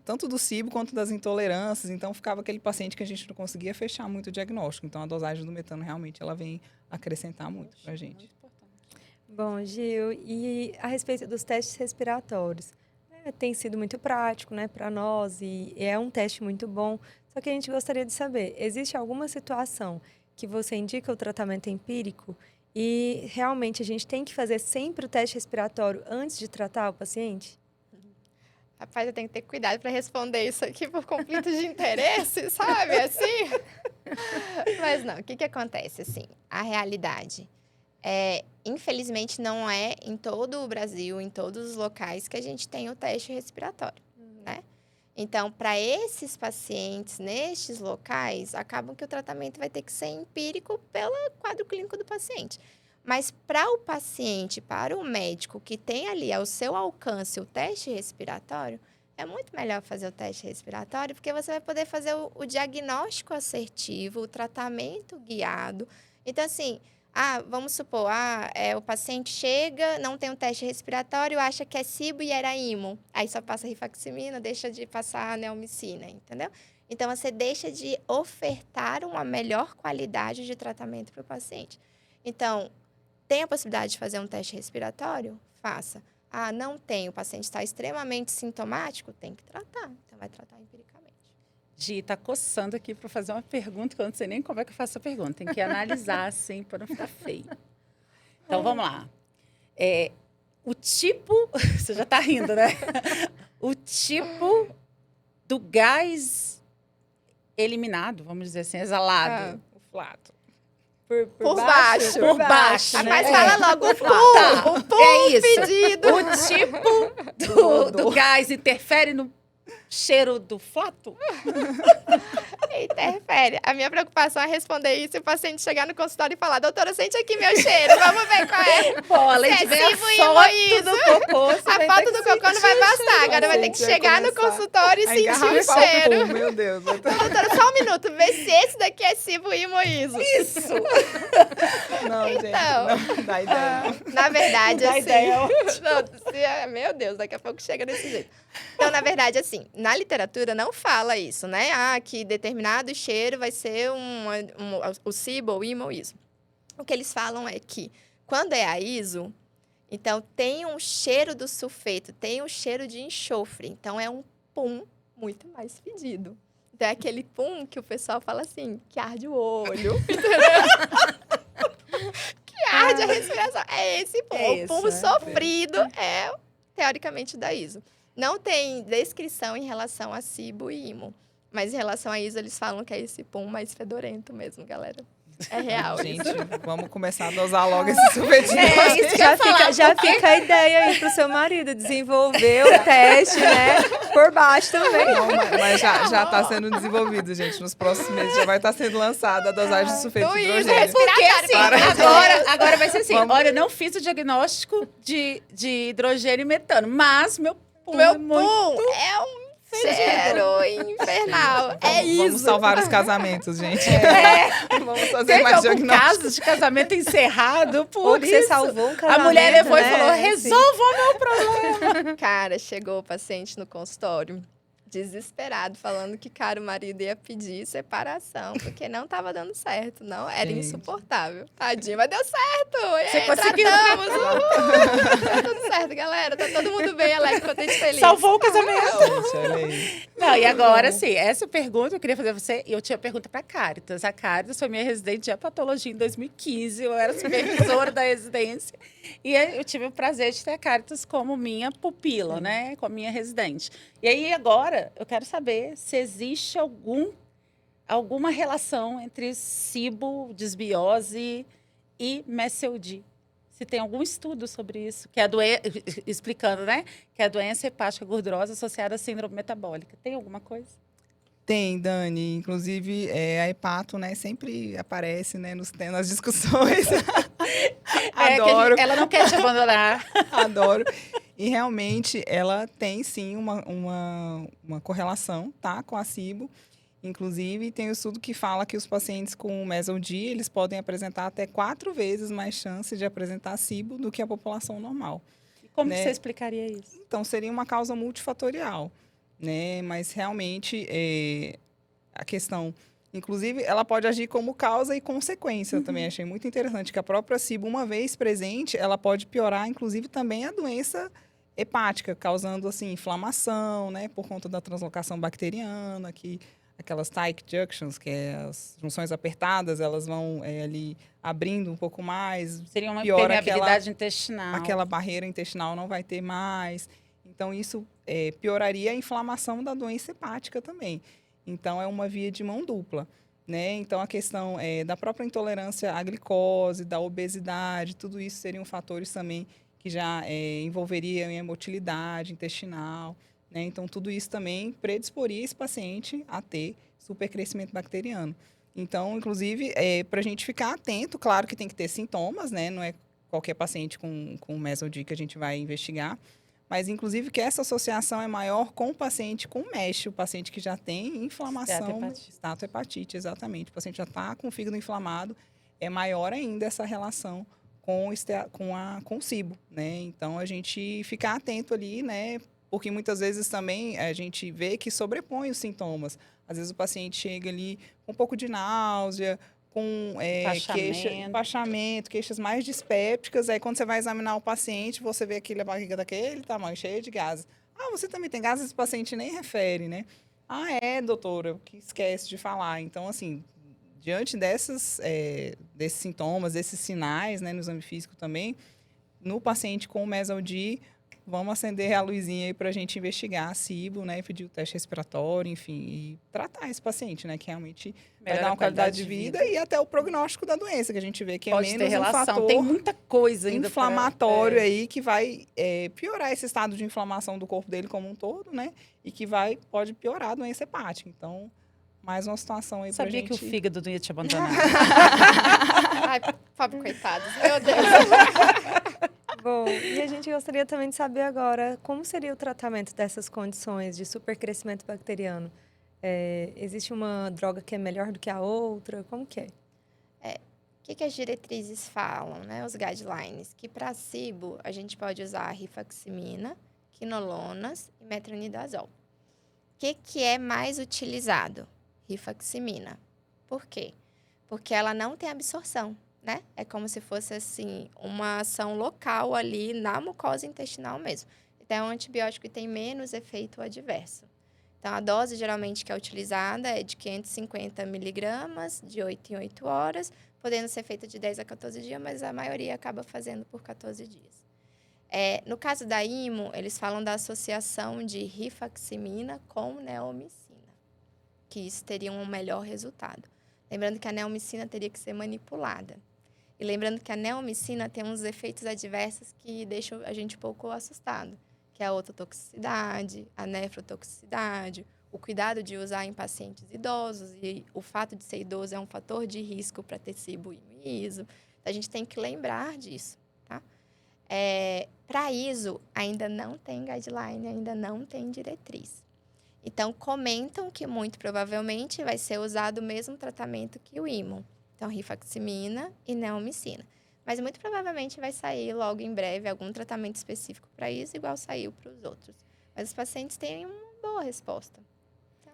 tanto do SIBO quanto das intolerâncias. Então, ficava aquele paciente que a gente não conseguia fechar muito o diagnóstico. Então, a dosagem do metano realmente ela vem acrescentar muito para a gente. Bom, Gil, e a respeito dos testes respiratórios? Tem sido muito prático, né, para nós e é um teste muito bom. Só que a gente gostaria de saber, existe alguma situação que você indica o tratamento empírico e realmente a gente tem que fazer sempre o teste respiratório antes de tratar o paciente? Rapaz, eu tenho que ter cuidado para responder isso aqui por conflito de interesse, sabe? Assim. Mas não, o que acontece? Assim, a realidade infelizmente, não é em todo o Brasil, em todos os locais, que a gente tem o teste respiratório, né? Então, para esses pacientes, nestes locais, acabam que o tratamento vai ter que ser empírico pelo quadro clínico do paciente. Mas para o paciente, para o médico que tem ali ao seu alcance o teste respiratório, é muito melhor fazer o teste respiratório, porque você vai poder fazer o diagnóstico assertivo, o tratamento guiado. Então, assim, vamos supor, o paciente chega, não tem um teste respiratório, acha que é SIBO e era IMO. Aí só passa rifaximina, deixa de passar neomicina, entendeu? Então, você deixa de ofertar uma melhor qualidade de tratamento para o paciente. Então, tem a possibilidade de fazer um teste respiratório? Faça. Não tem, o paciente está extremamente sintomático? Tem que tratar. Então, vai tratar empiricamente. Gi, tá coçando aqui para fazer uma pergunta que eu não sei nem como é que eu faço a pergunta. Tem que analisar, assim, para não ficar feio. Então, vamos lá. O tipo... Você já está rindo, né? O tipo do gás eliminado, vamos dizer assim, exalado. O flato. Por baixo. Por baixo, né? Mas fala logo o PU. Tá, O PU é isso. pedido. O tipo do gás interfere no cheiro do flato? Interfere. A minha preocupação é responder isso e o paciente chegar no consultório e falar: doutora, sente aqui meu cheiro, vamos ver qual é. Pô, além de ver a foto do cocô, A foto do cocô não vai bastar. Agora vai ter que chegar no consultório e sentir o cheiro. Meu Deus. Doutora, só um minuto. Vê se esse daqui é SIBO, IMO, ISO. Isso! Não, Então, gente, não dá ideia. Na verdade, Dá assim... ideia. Meu Deus, daqui a pouco chega desse jeito. Então, na verdade, assim, na literatura não fala isso, né? Que determinado cheiro vai ser o SIBO, o IMO, ISO. O que eles falam é que Quando é a ISO, então tem um cheiro do sulfeto, tem um cheiro de enxofre. Então é um pum muito mais fedido. Então é aquele pum que o pessoal fala assim, que arde o olho, entendeu? Que arde a respiração. É esse pum. É O pum isso, sofrido é, teoricamente, da ISO. Não tem descrição em relação a SIBO e IMO. Mas em relação a ISO, eles falam que é esse pum mais fedorento mesmo, galera. É real Gente, isso. vamos começar a dosar logo esse sorvetinho. Já fica a ideia aí pro seu marido desenvolver o teste, né? Por baixo também. Não, mas já está sendo desenvolvido, gente. Nos próximos meses já vai estar sendo lançada a dosagem de sulfeto de Isso, hidrogênio. Porque assim, agora vai ser assim, Vamos. olha, eu não fiz o diagnóstico de hidrogênio e metano, mas meu pum Meu é muito... pum é um cheiro infernal. É isso. Vamos salvar os casamentos, gente. Vamos fazer Teve mais algum diagnóstico. caso de casamento encerrado Ou por que você isso. salvou um A casamento, mulher levou né? e falou, Assim. resolva o meu problema. Cara, chegou o paciente no consultório, desesperado, falando que, cara, o marido ia pedir separação, porque não tava dando certo, não, era Gente. insuportável. Tadinho, mas deu certo! E Você aí, conseguiu. tratamos, tá tudo certo, galera, tá todo mundo bem, alegre, contente, feliz. Salvou o casamento. Gente, olha aí. Não, e agora, sim, essa pergunta eu queria fazer a você, e eu tinha pergunta para a Caritas. A Caritas foi minha residente de hepatologia em 2015, eu era supervisora da residência, e aí eu tive o prazer de ter a Caritas como minha pupila, né, como minha residente. E aí, agora, eu quero saber se existe alguma relação entre SIBO, desbiose e MESELD. Se tem algum estudo sobre isso, que é a explicando, né? Que é a doença hepática gordurosa associada à síndrome metabólica. Tem alguma coisa? Tem, Dani. Inclusive, a hepato, né, sempre aparece, né, nas discussões. Adoro. Ela não quer te abandonar. Adoro. E realmente ela tem sim uma correlação, tá, com a SIBO. Inclusive, tem um estudo que fala que os pacientes com MESOD, eles podem apresentar até 4 vezes mais chance de apresentar SIBO do que a população normal. E como Né? que você explicaria isso? Então, seria uma causa multifatorial, né? Mas realmente a questão, inclusive, ela pode agir como causa e consequência também. Achei muito interessante que a própria SIBO, uma vez presente, ela pode piorar, inclusive, também a doença hepática, causando assim inflamação, né? Por conta da translocação bacteriana, que aquelas tight junctions, que é as junções apertadas, elas vão ali abrindo um pouco mais. Seria uma piora permeabilidade intestinal. Aquela barreira intestinal não vai ter mais. Então, isso pioraria a inflamação da doença hepática também. Então, é uma via de mão dupla, né? Então, a questão da própria intolerância à glicose, da obesidade, tudo isso seriam fatores também que já envolveriam em motilidade intestinal, né? Então, tudo isso também predisporia esse paciente a ter supercrescimento bacteriano. Então, inclusive, para a gente ficar atento, claro que tem que ter sintomas, né? Não é qualquer paciente com MESOD que a gente vai investigar, mas, inclusive, que essa associação é maior com o paciente com MESH, o paciente que já tem inflamação, estatohepatite, exatamente. O paciente já está com o fígado inflamado, é maior ainda essa relação com o SIBO, né? Então, a gente ficar atento ali, né? Porque muitas vezes também a gente vê que sobrepõe os sintomas. Às vezes o paciente chega ali com um pouco de náusea, com empachamento, queixas mais dispépticas. Aí quando você vai examinar o paciente, você vê a barriga daquele tamanho, cheia de gases. Ah, você também tem gases? Esse paciente nem refere, né? Ah, doutora, que esquece de falar. Então, assim, diante desses sintomas, desses sinais, né, no exame físico também, no paciente com MESOD, vamos acender a luzinha aí para a gente investigar a SIBO, né? Pedir o teste respiratório, enfim, e tratar esse paciente, né? Que realmente vai dar uma qualidade de vida e até o prognóstico da doença, que a gente vê que pode é menos ter relação. um fator Tem muita coisa ainda inflamatório aí que vai piorar esse estado de inflamação do corpo dele como um todo, né? E que pode piorar a doença hepática. Então, mais uma situação aí pra gente... Sabia que o fígado não ia te abandonar. Ai, pobre coitados, meu Deus. Bom, e a gente gostaria também de saber agora como seria o tratamento dessas condições de supercrescimento bacteriano. Existe uma droga que é melhor do que a outra? Como que é? O que as diretrizes falam, né? Os guidelines? Que para SIBO a gente pode usar rifaximina, quinolonas e metronidazol. O que é mais utilizado? Rifaximina. Por quê? Porque ela não tem absorção. né? É como se fosse, assim, uma ação local ali na mucosa intestinal mesmo. Então, é um antibiótico que tem menos efeito adverso. Então, a dose geralmente que é utilizada é de 550 miligramas, de 8 em 8 horas, podendo ser feita de 10 a 14 dias, mas a maioria acaba fazendo por 14 dias. No caso da IMO, eles falam da associação de rifaximina com neomicina, que isso teria um melhor resultado. Lembrando que a neomicina teria que ser manipulada. E lembrando que a neomicina tem uns efeitos adversos que deixam a gente um pouco assustado, que é a ototoxicidade, a nefrotoxicidade, o cuidado de usar em pacientes idosos, e o fato de ser idoso é um fator de risco para ter cibo e ISO. Então, a gente tem que lembrar disso, tá? Para ISO, ainda não tem guideline, ainda não tem diretriz. Então, comentam que muito provavelmente vai ser usado o mesmo tratamento que o IMO. Então, rifaximina e neomicina. Mas muito provavelmente vai sair logo em breve algum tratamento específico para isso, igual saiu para os outros. Mas os pacientes têm uma boa resposta. Então,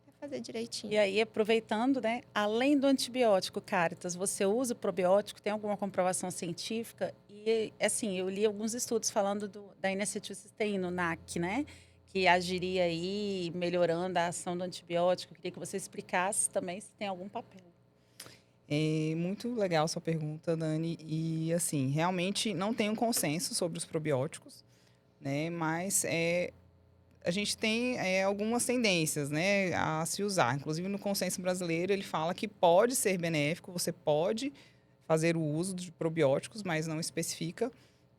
é fazer direitinho. E aí, aproveitando, né? Além do antibiótico, Cáritas, você usa o probiótico? Tem alguma comprovação científica? E, assim, eu li alguns estudos falando da N-acetilcisteína, o NAC, né? Que agiria aí melhorando a ação do antibiótico. Eu queria que você explicasse também se tem algum papel. É muito legal sua pergunta, Dani. E, assim, realmente não tem um consenso sobre os probióticos, né? Mas a gente tem algumas tendências, né, a se usar. Inclusive, no consenso brasileiro, ele fala que pode ser benéfico, você pode fazer o uso de probióticos, mas não especifica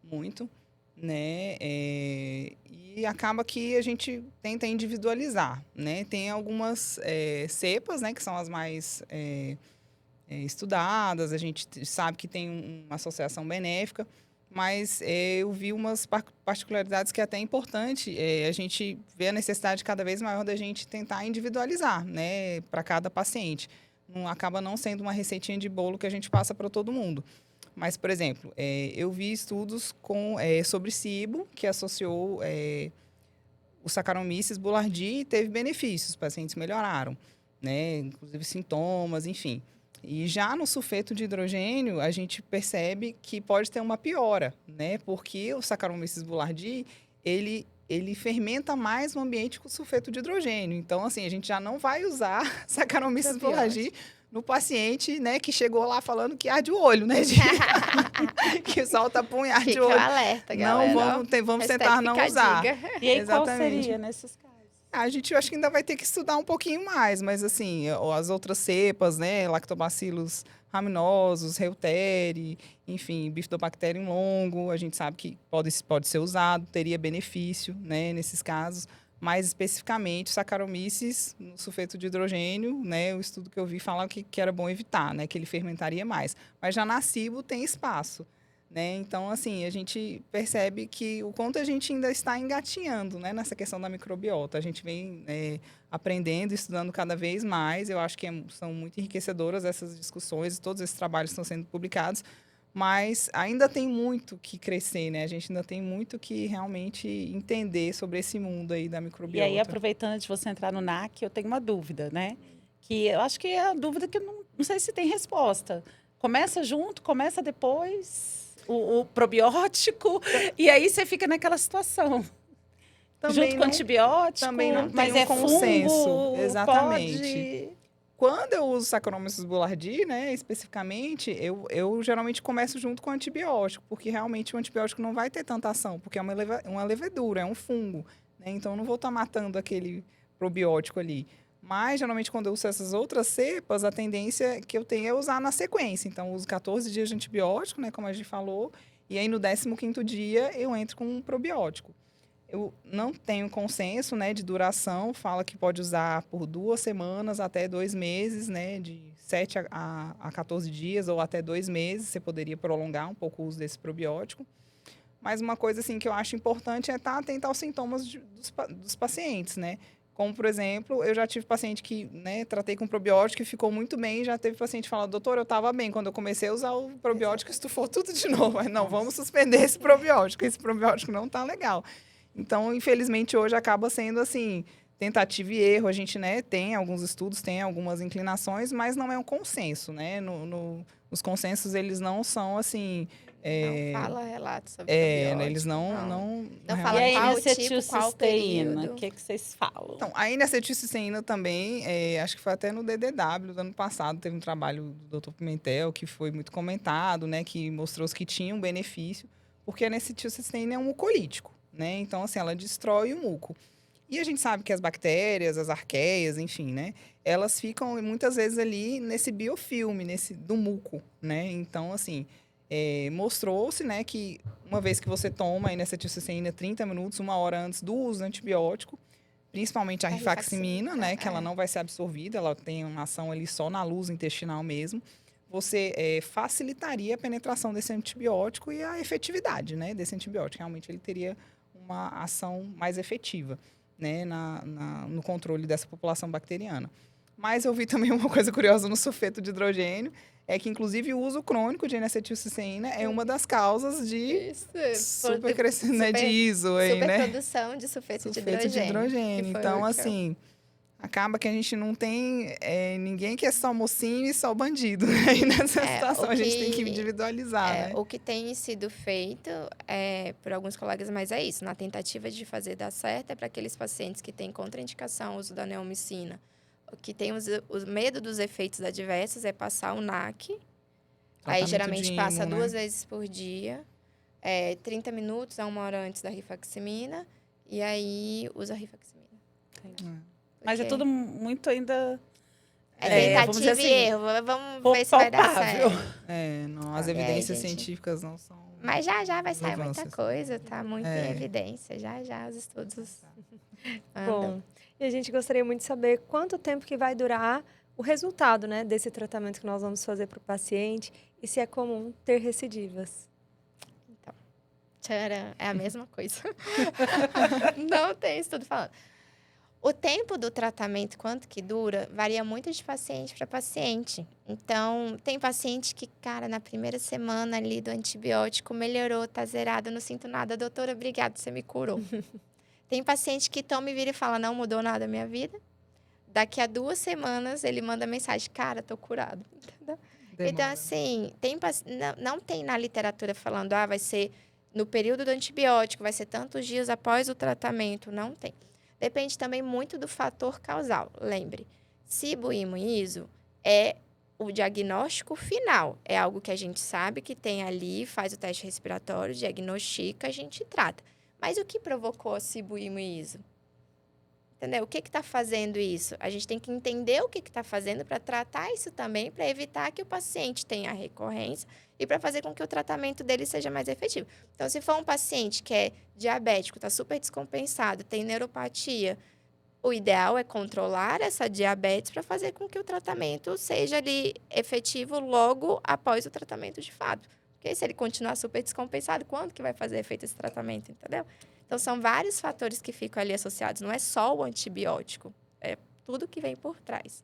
muito, né? E acaba que a gente tenta individualizar, né? Tem algumas cepas, né, que são as mais estudadas, a gente sabe que tem uma associação benéfica, mas eu vi umas particularidades que é até importante a gente vê a necessidade cada vez maior da gente tentar individualizar, né, para cada paciente. Não acaba não sendo uma receitinha de bolo que a gente passa para todo mundo. Mas, por exemplo, eu vi estudos sobre cibo, que associou o Saccharomyces boulardii e teve benefícios, os pacientes melhoraram, né, inclusive sintomas, enfim. E já no sulfeto de hidrogênio, a gente percebe que pode ter uma piora, né? Porque o Saccharomyces boulardii, ele fermenta mais no ambiente com o sulfeto de hidrogênio. Então, assim, a gente já não vai usar Saccharomyces boulardii no paciente, né, que chegou lá falando que arde o olho, né? Que solta pum e arde o olho. Fica o alerta, galera. Não, vamos tentar não usar. E aí, qual Exatamente. seria nesses casos? A gente, eu acho que ainda vai ter que estudar um pouquinho mais, mas assim, as outras cepas, né, lactobacillus raminosos, reuteri, enfim, bifidobacterium longo, a gente sabe que pode ser usado, teria benefício, né, nesses casos. Mais especificamente, Saccharomyces no sulfeto de hidrogênio, né, o estudo que eu vi fala que era bom evitar, né, que ele fermentaria mais. Mas já na cibo tem espaço. Né? Então, assim, a gente percebe que o quanto a gente ainda está engatinhando, né, nessa questão da microbiota. A gente vem aprendendo, estudando cada vez mais. Eu acho que são muito enriquecedoras essas discussões, todos esses trabalhos estão sendo publicados, mas ainda tem muito que crescer, né? A gente ainda tem muito que realmente entender sobre esse mundo aí da microbiota. E aí, aproveitando de você entrar no NAC, eu tenho uma dúvida, né? Que eu acho que é a dúvida que eu não sei se tem resposta. Começa junto, começa depois... O probiótico, e aí você fica naquela situação. Também junto com o antibiótico, também não mas tem é consenso. fungo, Exatamente. pode... Quando eu uso Saccharomyces boulardii, né, especificamente, eu geralmente começo junto com o antibiótico, porque realmente o antibiótico não vai ter tanta ação, porque é uma levedura, é um fungo, né? Então, eu não vou estar matando aquele probiótico ali. Mas, geralmente, quando eu uso essas outras cepas, a tendência que eu tenho é usar na sequência. Então, eu uso 14 dias de antibiótico, né, como a gente falou, e aí no 15º dia eu entro com um probiótico. Eu não tenho consenso, né, de duração, fala que pode usar por 2 semanas até 2 meses, né, de 7 a 14 dias ou até 2 meses, você poderia prolongar um pouco o uso desse probiótico. Mas uma coisa assim, que eu acho importante é estar atento aos sintomas dos pacientes, né? Como, por exemplo, eu já tive paciente que, né, tratei com probiótico e ficou muito bem. Já teve paciente que falou, doutor, eu estava bem. Quando eu comecei a usar o probiótico, estufou tudo de novo. Mas não, vamos suspender esse probiótico não está legal. Então, infelizmente, hoje acaba sendo assim, tentativa e erro, a gente, né, tem alguns estudos, tem algumas inclinações, mas não é um consenso, né? Os consensos, eles não são, assim... Não fala relato sobre né, probiótico, eles não Não fala E a qual tipo, qual N-acetilcisteína, período. o que vocês falam? Então, a N-acetilcisteína também, acho que foi até no DDW do ano passado, teve um trabalho do Dr. Pimentel que foi muito comentado, né, que mostrou que tinha um benefício, porque a N-acetilcisteína é um mucolítico, né? Então, assim, ela destrói o muco. E a gente sabe que as bactérias, as arqueias, enfim, né, elas ficam muitas vezes ali nesse biofilme, do muco, né? Então, assim, mostrou-se, né, que uma vez que você toma a N-acetilcisteína 30 minutos, 1 hora antes do uso do antibiótico, principalmente a rifaximina, né, que ela não vai ser absorvida, ela tem uma ação ali só na luz intestinal mesmo, você facilitaria a penetração desse antibiótico e a efetividade, né, desse antibiótico. Realmente ele teria uma ação mais efetiva, né, no controle dessa população bacteriana. Mas eu vi também uma coisa curiosa no sulfeto de hidrogênio, é que, inclusive, o uso crônico de N-acetilcisteína é uma das causas de supercrescimento, né, de ISO aí, né? Superprodução de sulfeto de hidrogênio. Então, assim, acaba que a gente não tem ninguém que é só mocinho e só bandido, né? E nessa situação a gente tem que individualizar, né? O que tem sido feito por alguns colegas, mas é isso, na tentativa de fazer dar certo, é para aqueles pacientes que têm contraindicação ao uso da neomicina, que tem o medo dos efeitos adversos, é passar o NAC. Aí, geralmente, passa 2 vezes por dia. 30 minutos a 1 hora antes da rifaximina. E aí, usa a rifaximina. Mas é tudo muito ainda... tentativa assim, e erro. Vamos ver se vai dar certo. Não, as evidências científicas não são... Mas já vai sair muita coisa, tá? Muito em evidência. Já os estudos andam. Bom, e a gente gostaria muito de saber quanto tempo que vai durar o resultado, né, desse tratamento que nós vamos fazer para o paciente e se é comum ter recidivas. Então, tcharam, é a mesma coisa. Não tem estudo falando. O tempo do tratamento, quanto que dura, varia muito de paciente para paciente. Então, tem paciente que, cara, na primeira semana ali do antibiótico melhorou, tá zerado, não sinto nada. Doutora, obrigada, você me curou. Tem paciente que toma e vira e fala, não mudou nada a minha vida. Daqui a 2 semanas, ele manda mensagem, cara, tô curado. Entendeu? Então, assim, não tem na literatura falando, vai ser no período do antibiótico, vai ser tantos dias após o tratamento. Não tem. Depende também muito do fator causal. Lembre, SIBO e ISO é o diagnóstico final. É algo que a gente sabe que tem ali, faz o teste respiratório, diagnostica, a gente trata. Mas o que provocou a SIBO e ISO? Entendeu? O que está fazendo isso? A gente tem que entender o que está fazendo para tratar isso também, para evitar que o paciente tenha recorrência e para fazer com que o tratamento dele seja mais efetivo. Então, se for um paciente que é diabético, está super descompensado, tem neuropatia, o ideal é controlar essa diabetes para fazer com que o tratamento seja ali efetivo logo após o tratamento de fato. Porque se ele continuar super descompensado, quando que vai fazer efeito esse tratamento, entendeu? Então, são vários fatores que ficam ali associados. Não é só o antibiótico, é tudo que vem por trás.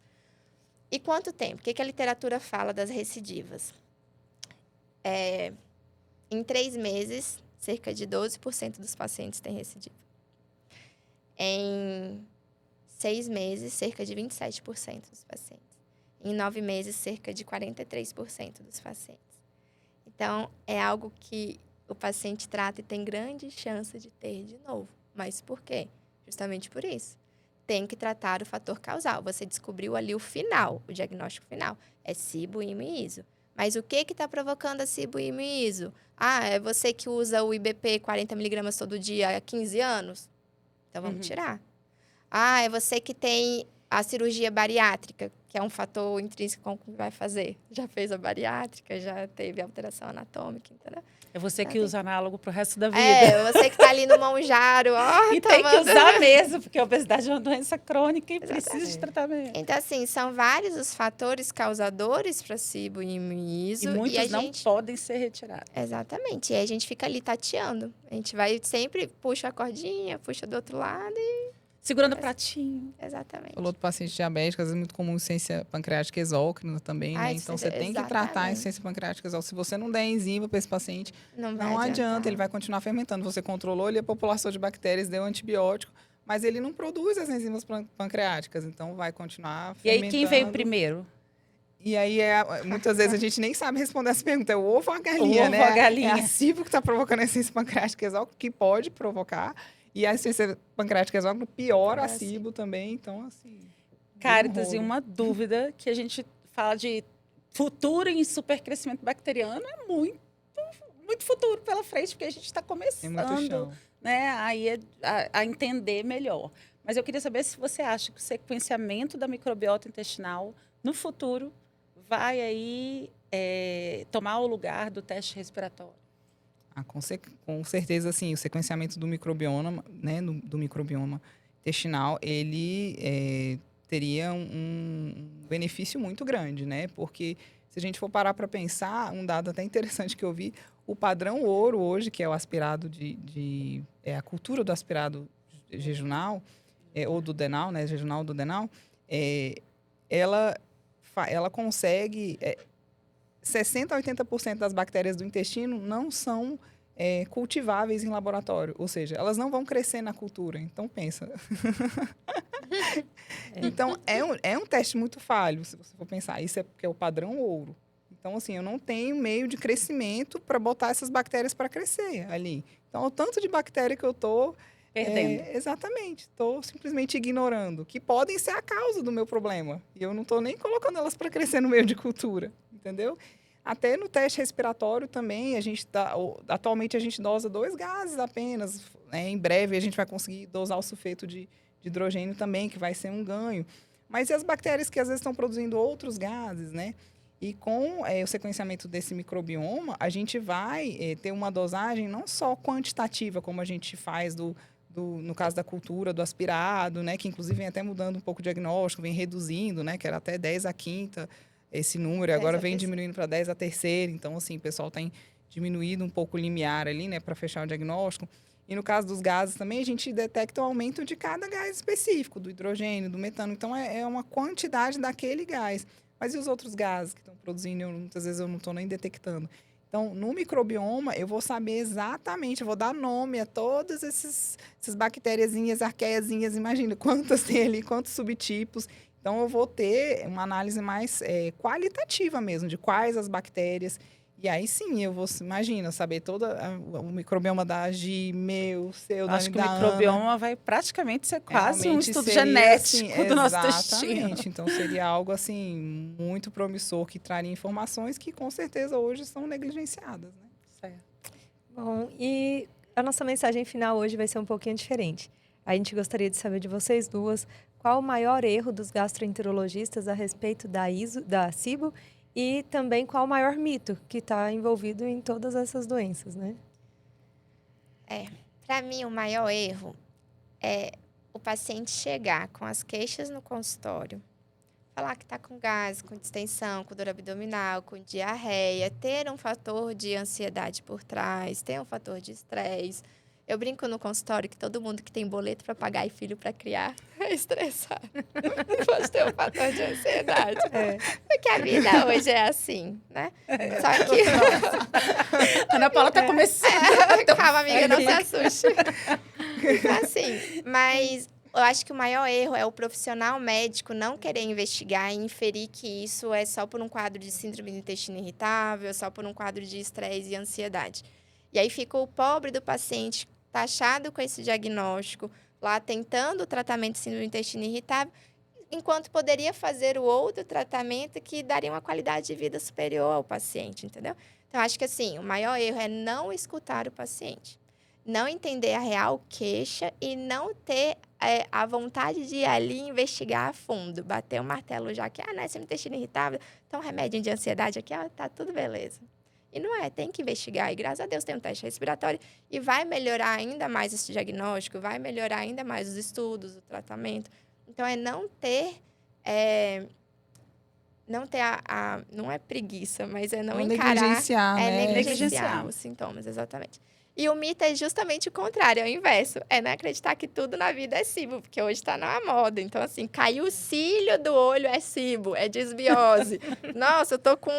E quanto tempo? O que a literatura fala das recidivas? Em 3 meses, cerca de 12% dos pacientes têm recidiva. Em 6 meses, cerca de 27% dos pacientes. Em 9 meses, cerca de 43% dos pacientes. Então, é algo que o paciente trata e tem grande chance de ter de novo. Mas por quê? Justamente por isso. Tem que tratar o fator causal. Você descobriu ali o final, o diagnóstico final. É SIBO, IMO e ISO. Mas o que está provocando a SIBO, IMO e ISO? É você que usa o IBP 40mg todo dia há 15 anos? Então, vamos tirar. É você que tem a cirurgia bariátrica, que é um fator intrínseco com o que vai fazer. Já fez a bariátrica, já teve alteração anatômica, entendeu? É você que usa análogo pro resto da vida. Você que tá ali no Monjaro, e tem que usar mesmo, porque a obesidade é uma doença crônica e precisa de tratamento. Então, assim, são vários os fatores causadores para SIBO e ISO. E muitos não podem ser retirados. Exatamente. E aí a gente fica ali tateando. A gente vai sempre, puxa a cordinha, puxa do outro lado e... segurando o pratinho. Exatamente. Falou do paciente diabético, às vezes é muito comum insuficiência pancreática exócrina também, né? Então, você tem que tratar a insuficiência pancreática exócrina. Se você não der enzima para esse paciente, não adianta, ele vai continuar fermentando. Você controlou ali a população de bactérias, deu antibiótico, mas ele não produz as enzimas pancreáticas, então vai continuar E aí, fermentando. quem veio primeiro? E aí, muitas vezes a gente nem sabe responder essa pergunta. É o ovo ou a galinha, O ovo né? ou a galinha. É a SIBO que está provocando a insuficiência pancreática exócrina, que pode provocar. E a insuficiência pancreática exócrina piora a SIBO também. Então, assim... Cáritas, e uma dúvida que a gente fala de futuro em supercrescimento bacteriano é muito futuro pela frente, porque a gente está Tem muito começando, chão. né, a entender melhor. Mas eu queria saber se você acha que o sequenciamento da microbiota intestinal, no futuro, vai aí tomar o lugar do teste respiratório. Com certeza, assim, o sequenciamento do microbioma, né, do microbioma intestinal, ele teria um benefício muito grande, né? Porque se a gente for parar para pensar, um dado até interessante que eu vi, o padrão ouro hoje, que é o aspirado a cultura do aspirado jejunal, ou do denal, né, jejunal do denal, ela consegue 60 a 80% das bactérias do intestino não são cultiváveis em laboratório, ou seja, elas não vão crescer na cultura. Então, pensa. Então, é um teste muito falho, se você for pensar. Isso é porque é o padrão ouro. Então, assim, eu não tenho meio de crescimento para botar essas bactérias para crescer ali. Então, o tanto de bactéria que eu estou... Perdendo. Exatamente. Estou simplesmente ignorando, que podem ser a causa do meu problema. E eu não estou nem colocando elas para crescer no meio de cultura, entendeu? Até no teste respiratório também, atualmente a gente dosa 2 gases apenas. Né? Em breve a gente vai conseguir dosar o sulfeto de hidrogênio também, que vai ser um ganho. Mas e as bactérias que às vezes estão produzindo outros gases, né? E com o sequenciamento desse microbioma, a gente vai ter uma dosagem não só quantitativa, como a gente faz no caso da cultura, do aspirado, né? Que inclusive vem até mudando um pouco o diagnóstico, vem reduzindo, né? Que era até 10 a quinta esse número, e agora vem diminuindo para 10 a terceira. Então, assim, o pessoal tem diminuído um pouco o limiar ali, né? Para fechar o diagnóstico. E no caso dos gases também, a gente detecta o aumento de cada gás específico, do hidrogênio, do metano. Então, é uma quantidade daquele gás. Mas e os outros gases que estão produzindo? Muitas vezes eu não estou nem detectando. Então, no microbioma, eu vou saber exatamente, eu vou dar nome a todas essas bactériazinhas, arqueiazinhas. Imagina quantas tem ali, quantos subtipos. Então, eu vou ter uma análise mais qualitativa mesmo, de quais as bactérias. E aí sim, eu vou, imagina, saber todo o microbioma da Agi, meu, seu, da Acho que o microbioma vai praticamente ser quase um estudo genético assim, do nosso intestino. Exatamente. Então, seria algo, assim, muito promissor, que traria informações que, com certeza, hoje são negligenciadas, né? Certo. Bom, e a nossa mensagem final hoje vai ser um pouquinho diferente. A gente gostaria de saber de vocês duas qual o maior erro dos gastroenterologistas a respeito da SIBO e também qual o maior mito que está envolvido em todas essas doenças, né? Para mim, o maior erro é o paciente chegar com as queixas no consultório, falar que está com gases, com distensão, com dor abdominal, com diarreia, ter um fator de ansiedade por trás, ter um fator de estresse. Eu brinco no consultório que todo mundo que tem boleto para pagar e filho para criar é estressado. Pode ter um fator de ansiedade. Porque a vida hoje é assim, né? Só que... Ana Paula está começando. Calma, amiga, não se assuste. Então, assim, mas eu acho que o maior erro é o profissional médico não querer investigar e inferir que isso é só por um quadro de síndrome do intestino irritável, só por um quadro de estresse e ansiedade. E aí fica o pobre do paciente taxado com esse diagnóstico, lá tentando o tratamento de síndrome do intestino irritável, enquanto poderia fazer o outro tratamento que daria uma qualidade de vida superior ao paciente, entendeu? Então, acho que assim, o maior erro é não escutar o paciente, não entender a real queixa e não ter a vontade de ir ali investigar a fundo, bater o martelo já que, não é síndrome do intestino irritável, então remédio de ansiedade aqui, tá tudo beleza. E não é, tem que investigar. E graças a Deus tem um teste respiratório e vai melhorar ainda mais esse diagnóstico, vai melhorar ainda mais os estudos, o tratamento. Então, não ter não é preguiça, mas é não encarar. Negligenciar, né? Negligenciar os sintomas, exatamente. E o mito é justamente o contrário, é o inverso. É não acreditar que tudo na vida é SIBO, porque hoje está na moda. Então, assim, caiu o cílio do olho é SIBO, é desbiose. Nossa, eu tô com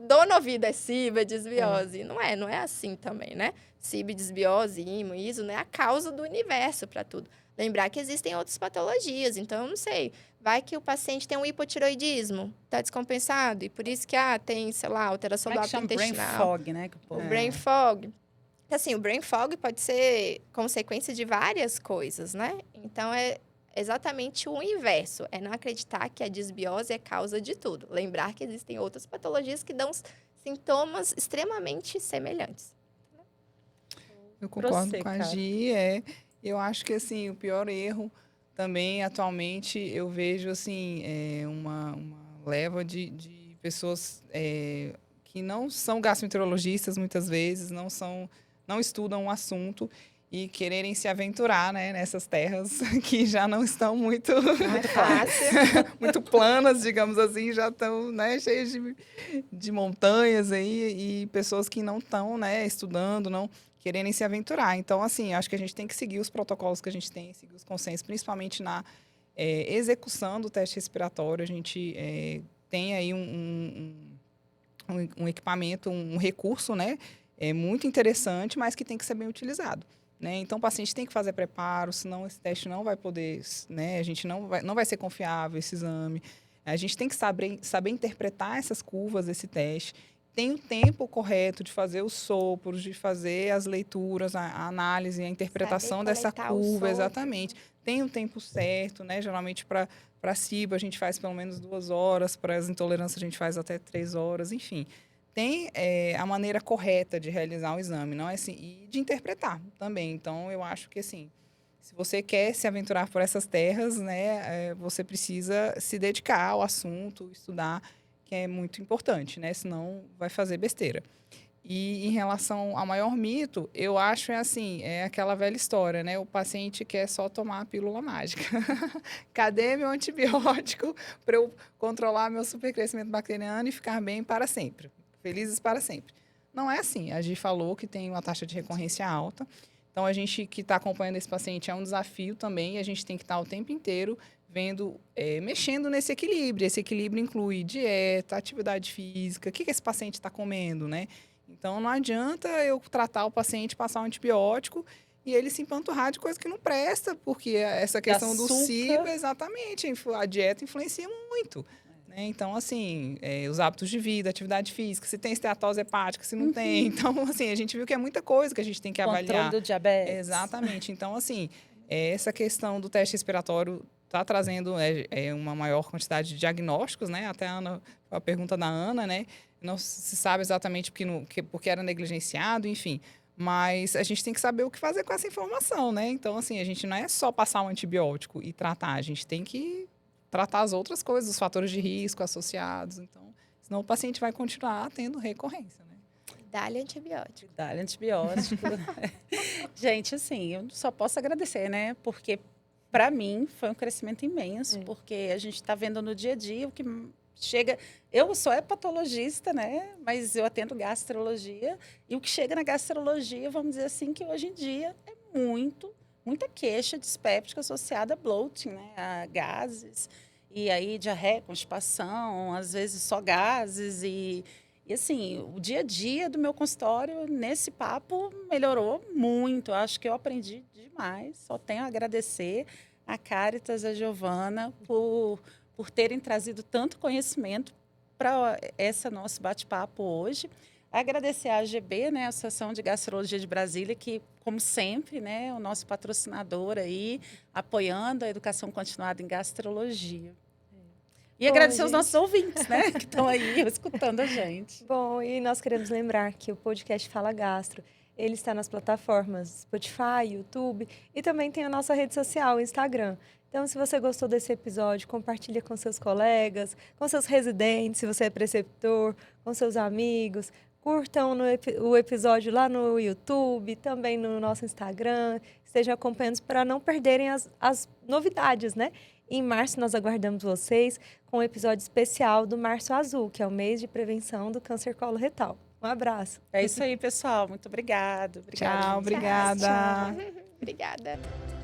dor no ouvido, é SIBO, é desbiose. Não é assim também, né? SIBO, desbiose, ISO, não é a causa do universo para tudo. Lembrar que existem outras patologias, então eu não sei. Vai que o paciente tem um hipotiroidismo, está descompensado, e por isso que tem, sei lá, alteração Como do é que hábito chama? Brain intestinal. fog, né? Que o O povo... brain fog. Assim, o brain fog pode ser consequência de várias coisas, né? Então, é exatamente o inverso. É não acreditar que a disbiose é causa de tudo. Lembrar que existem outras patologias que dão sintomas extremamente semelhantes. Eu concordo você, com a cara. Gi, eu acho que, assim, o pior erro também, atualmente, eu vejo, assim, uma leva de pessoas que não são gastroenterologistas, muitas vezes, não estudam o assunto e quererem se aventurar, né, nessas terras que já não estão muito, Não é fácil. muito planas, digamos assim, já estão, né, cheias de montanhas aí e pessoas que não estão, né, estudando, não quererem se aventurar. Então, assim, acho que a gente tem que seguir os protocolos que a gente tem, seguir os consensos, principalmente na execução do teste respiratório. A gente tem aí um equipamento, um recurso, né, muito interessante, mas que tem que ser bem utilizado. Né? Então, o paciente tem que fazer preparo, senão esse teste não vai poder, né? A gente não vai ser confiável esse exame. A gente tem que saber interpretar essas curvas desse teste. Tem o tempo correto de fazer os sopros, de fazer as leituras, a análise, a interpretação Saber dessa coletar o curva, sopro. exatamente. Tem o tempo certo, né? Geralmente, para SIBO, a gente faz pelo menos 2 horas, para as intolerâncias, a gente faz até 3 horas, enfim. Tem a maneira correta de realizar o exame, não é assim, e de interpretar também. Então, eu acho que, assim, se você quer se aventurar por essas terras, né, você precisa se dedicar ao assunto, estudar, que é muito importante, né? Senão vai fazer besteira. E em relação ao maior mito, eu acho assim, é aquela velha história, né? O paciente quer só tomar a pílula mágica. Cadê meu antibiótico para eu controlar meu supercrescimento bacteriano e ficar bem para sempre? Felizes para sempre. Não é assim. A Gi falou que tem uma taxa de recorrência alta. Então, a gente que está acompanhando esse paciente é um desafio também. E a gente tem que estar o tempo inteiro vendo, mexendo nesse equilíbrio. Esse equilíbrio inclui dieta, atividade física, o que esse paciente está comendo, né? Então, não adianta eu tratar o paciente, passar um antibiótico e ele se empanturrar de coisa que não presta, porque essa questão do SIBO, exatamente, a dieta influencia muito. Né? Então, assim, os hábitos de vida, atividade física, se tem esteatose hepática, se não tem. Então, assim, a gente viu que é muita coisa que a gente tem que avaliar. Controle do diabetes. Exatamente. Então, assim, essa questão do teste respiratório está trazendo uma maior quantidade de diagnósticos, né? Até a pergunta da Ana, né? Não se sabe exatamente porque era negligenciado, enfim. Mas a gente tem que saber o que fazer com essa informação, né? Então, assim, a gente não é só passar um antibiótico e tratar, a gente tem que tratar as outras coisas, os fatores de risco associados. Então, senão o paciente vai continuar tendo recorrência, né? Dá-lhe antibiótico. Dá-lhe antibiótico. Gente, assim, eu só posso agradecer, né? Porque, para mim, foi um crescimento imenso, porque a gente está vendo no dia a dia o que chega... Eu sou hepatologista, né? Mas eu atendo gastrologia. E o que chega na gastrologia, vamos dizer assim, que hoje em dia é muita queixa dispéptica associada a bloating, né? A gases. E aí, diarreia, constipação, às vezes só gases. E assim, o dia a dia do meu consultório, nesse papo, melhorou muito. Eu acho que eu aprendi demais. Só tenho a agradecer a Cáritas, a Giovana, por terem trazido tanto conhecimento para esse nosso bate-papo hoje. Agradecer à AGB, né, a Associação de Gastrologia de Brasília, que, como sempre, né, é o nosso patrocinador aí, apoiando a educação continuada em gastrologia. E agradecer aos nossos ouvintes, né, que estão aí escutando a gente. Bom, e nós queremos lembrar que o podcast Fala Gastro, ele está nas plataformas Spotify, YouTube e também tem a nossa rede social, Instagram. Então, se você gostou desse episódio, compartilha com seus colegas, com seus residentes, se você é preceptor, com seus amigos. Curtam o episódio lá no YouTube, também no nosso Instagram. Estejam acompanhando para não perderem as novidades, né? Em março, nós aguardamos vocês com um episódio especial do Março Azul, que é o mês de prevenção do câncer coloretal. Um abraço. É isso aí, pessoal. Muito obrigada. Tchau, obrigada. Obrigada.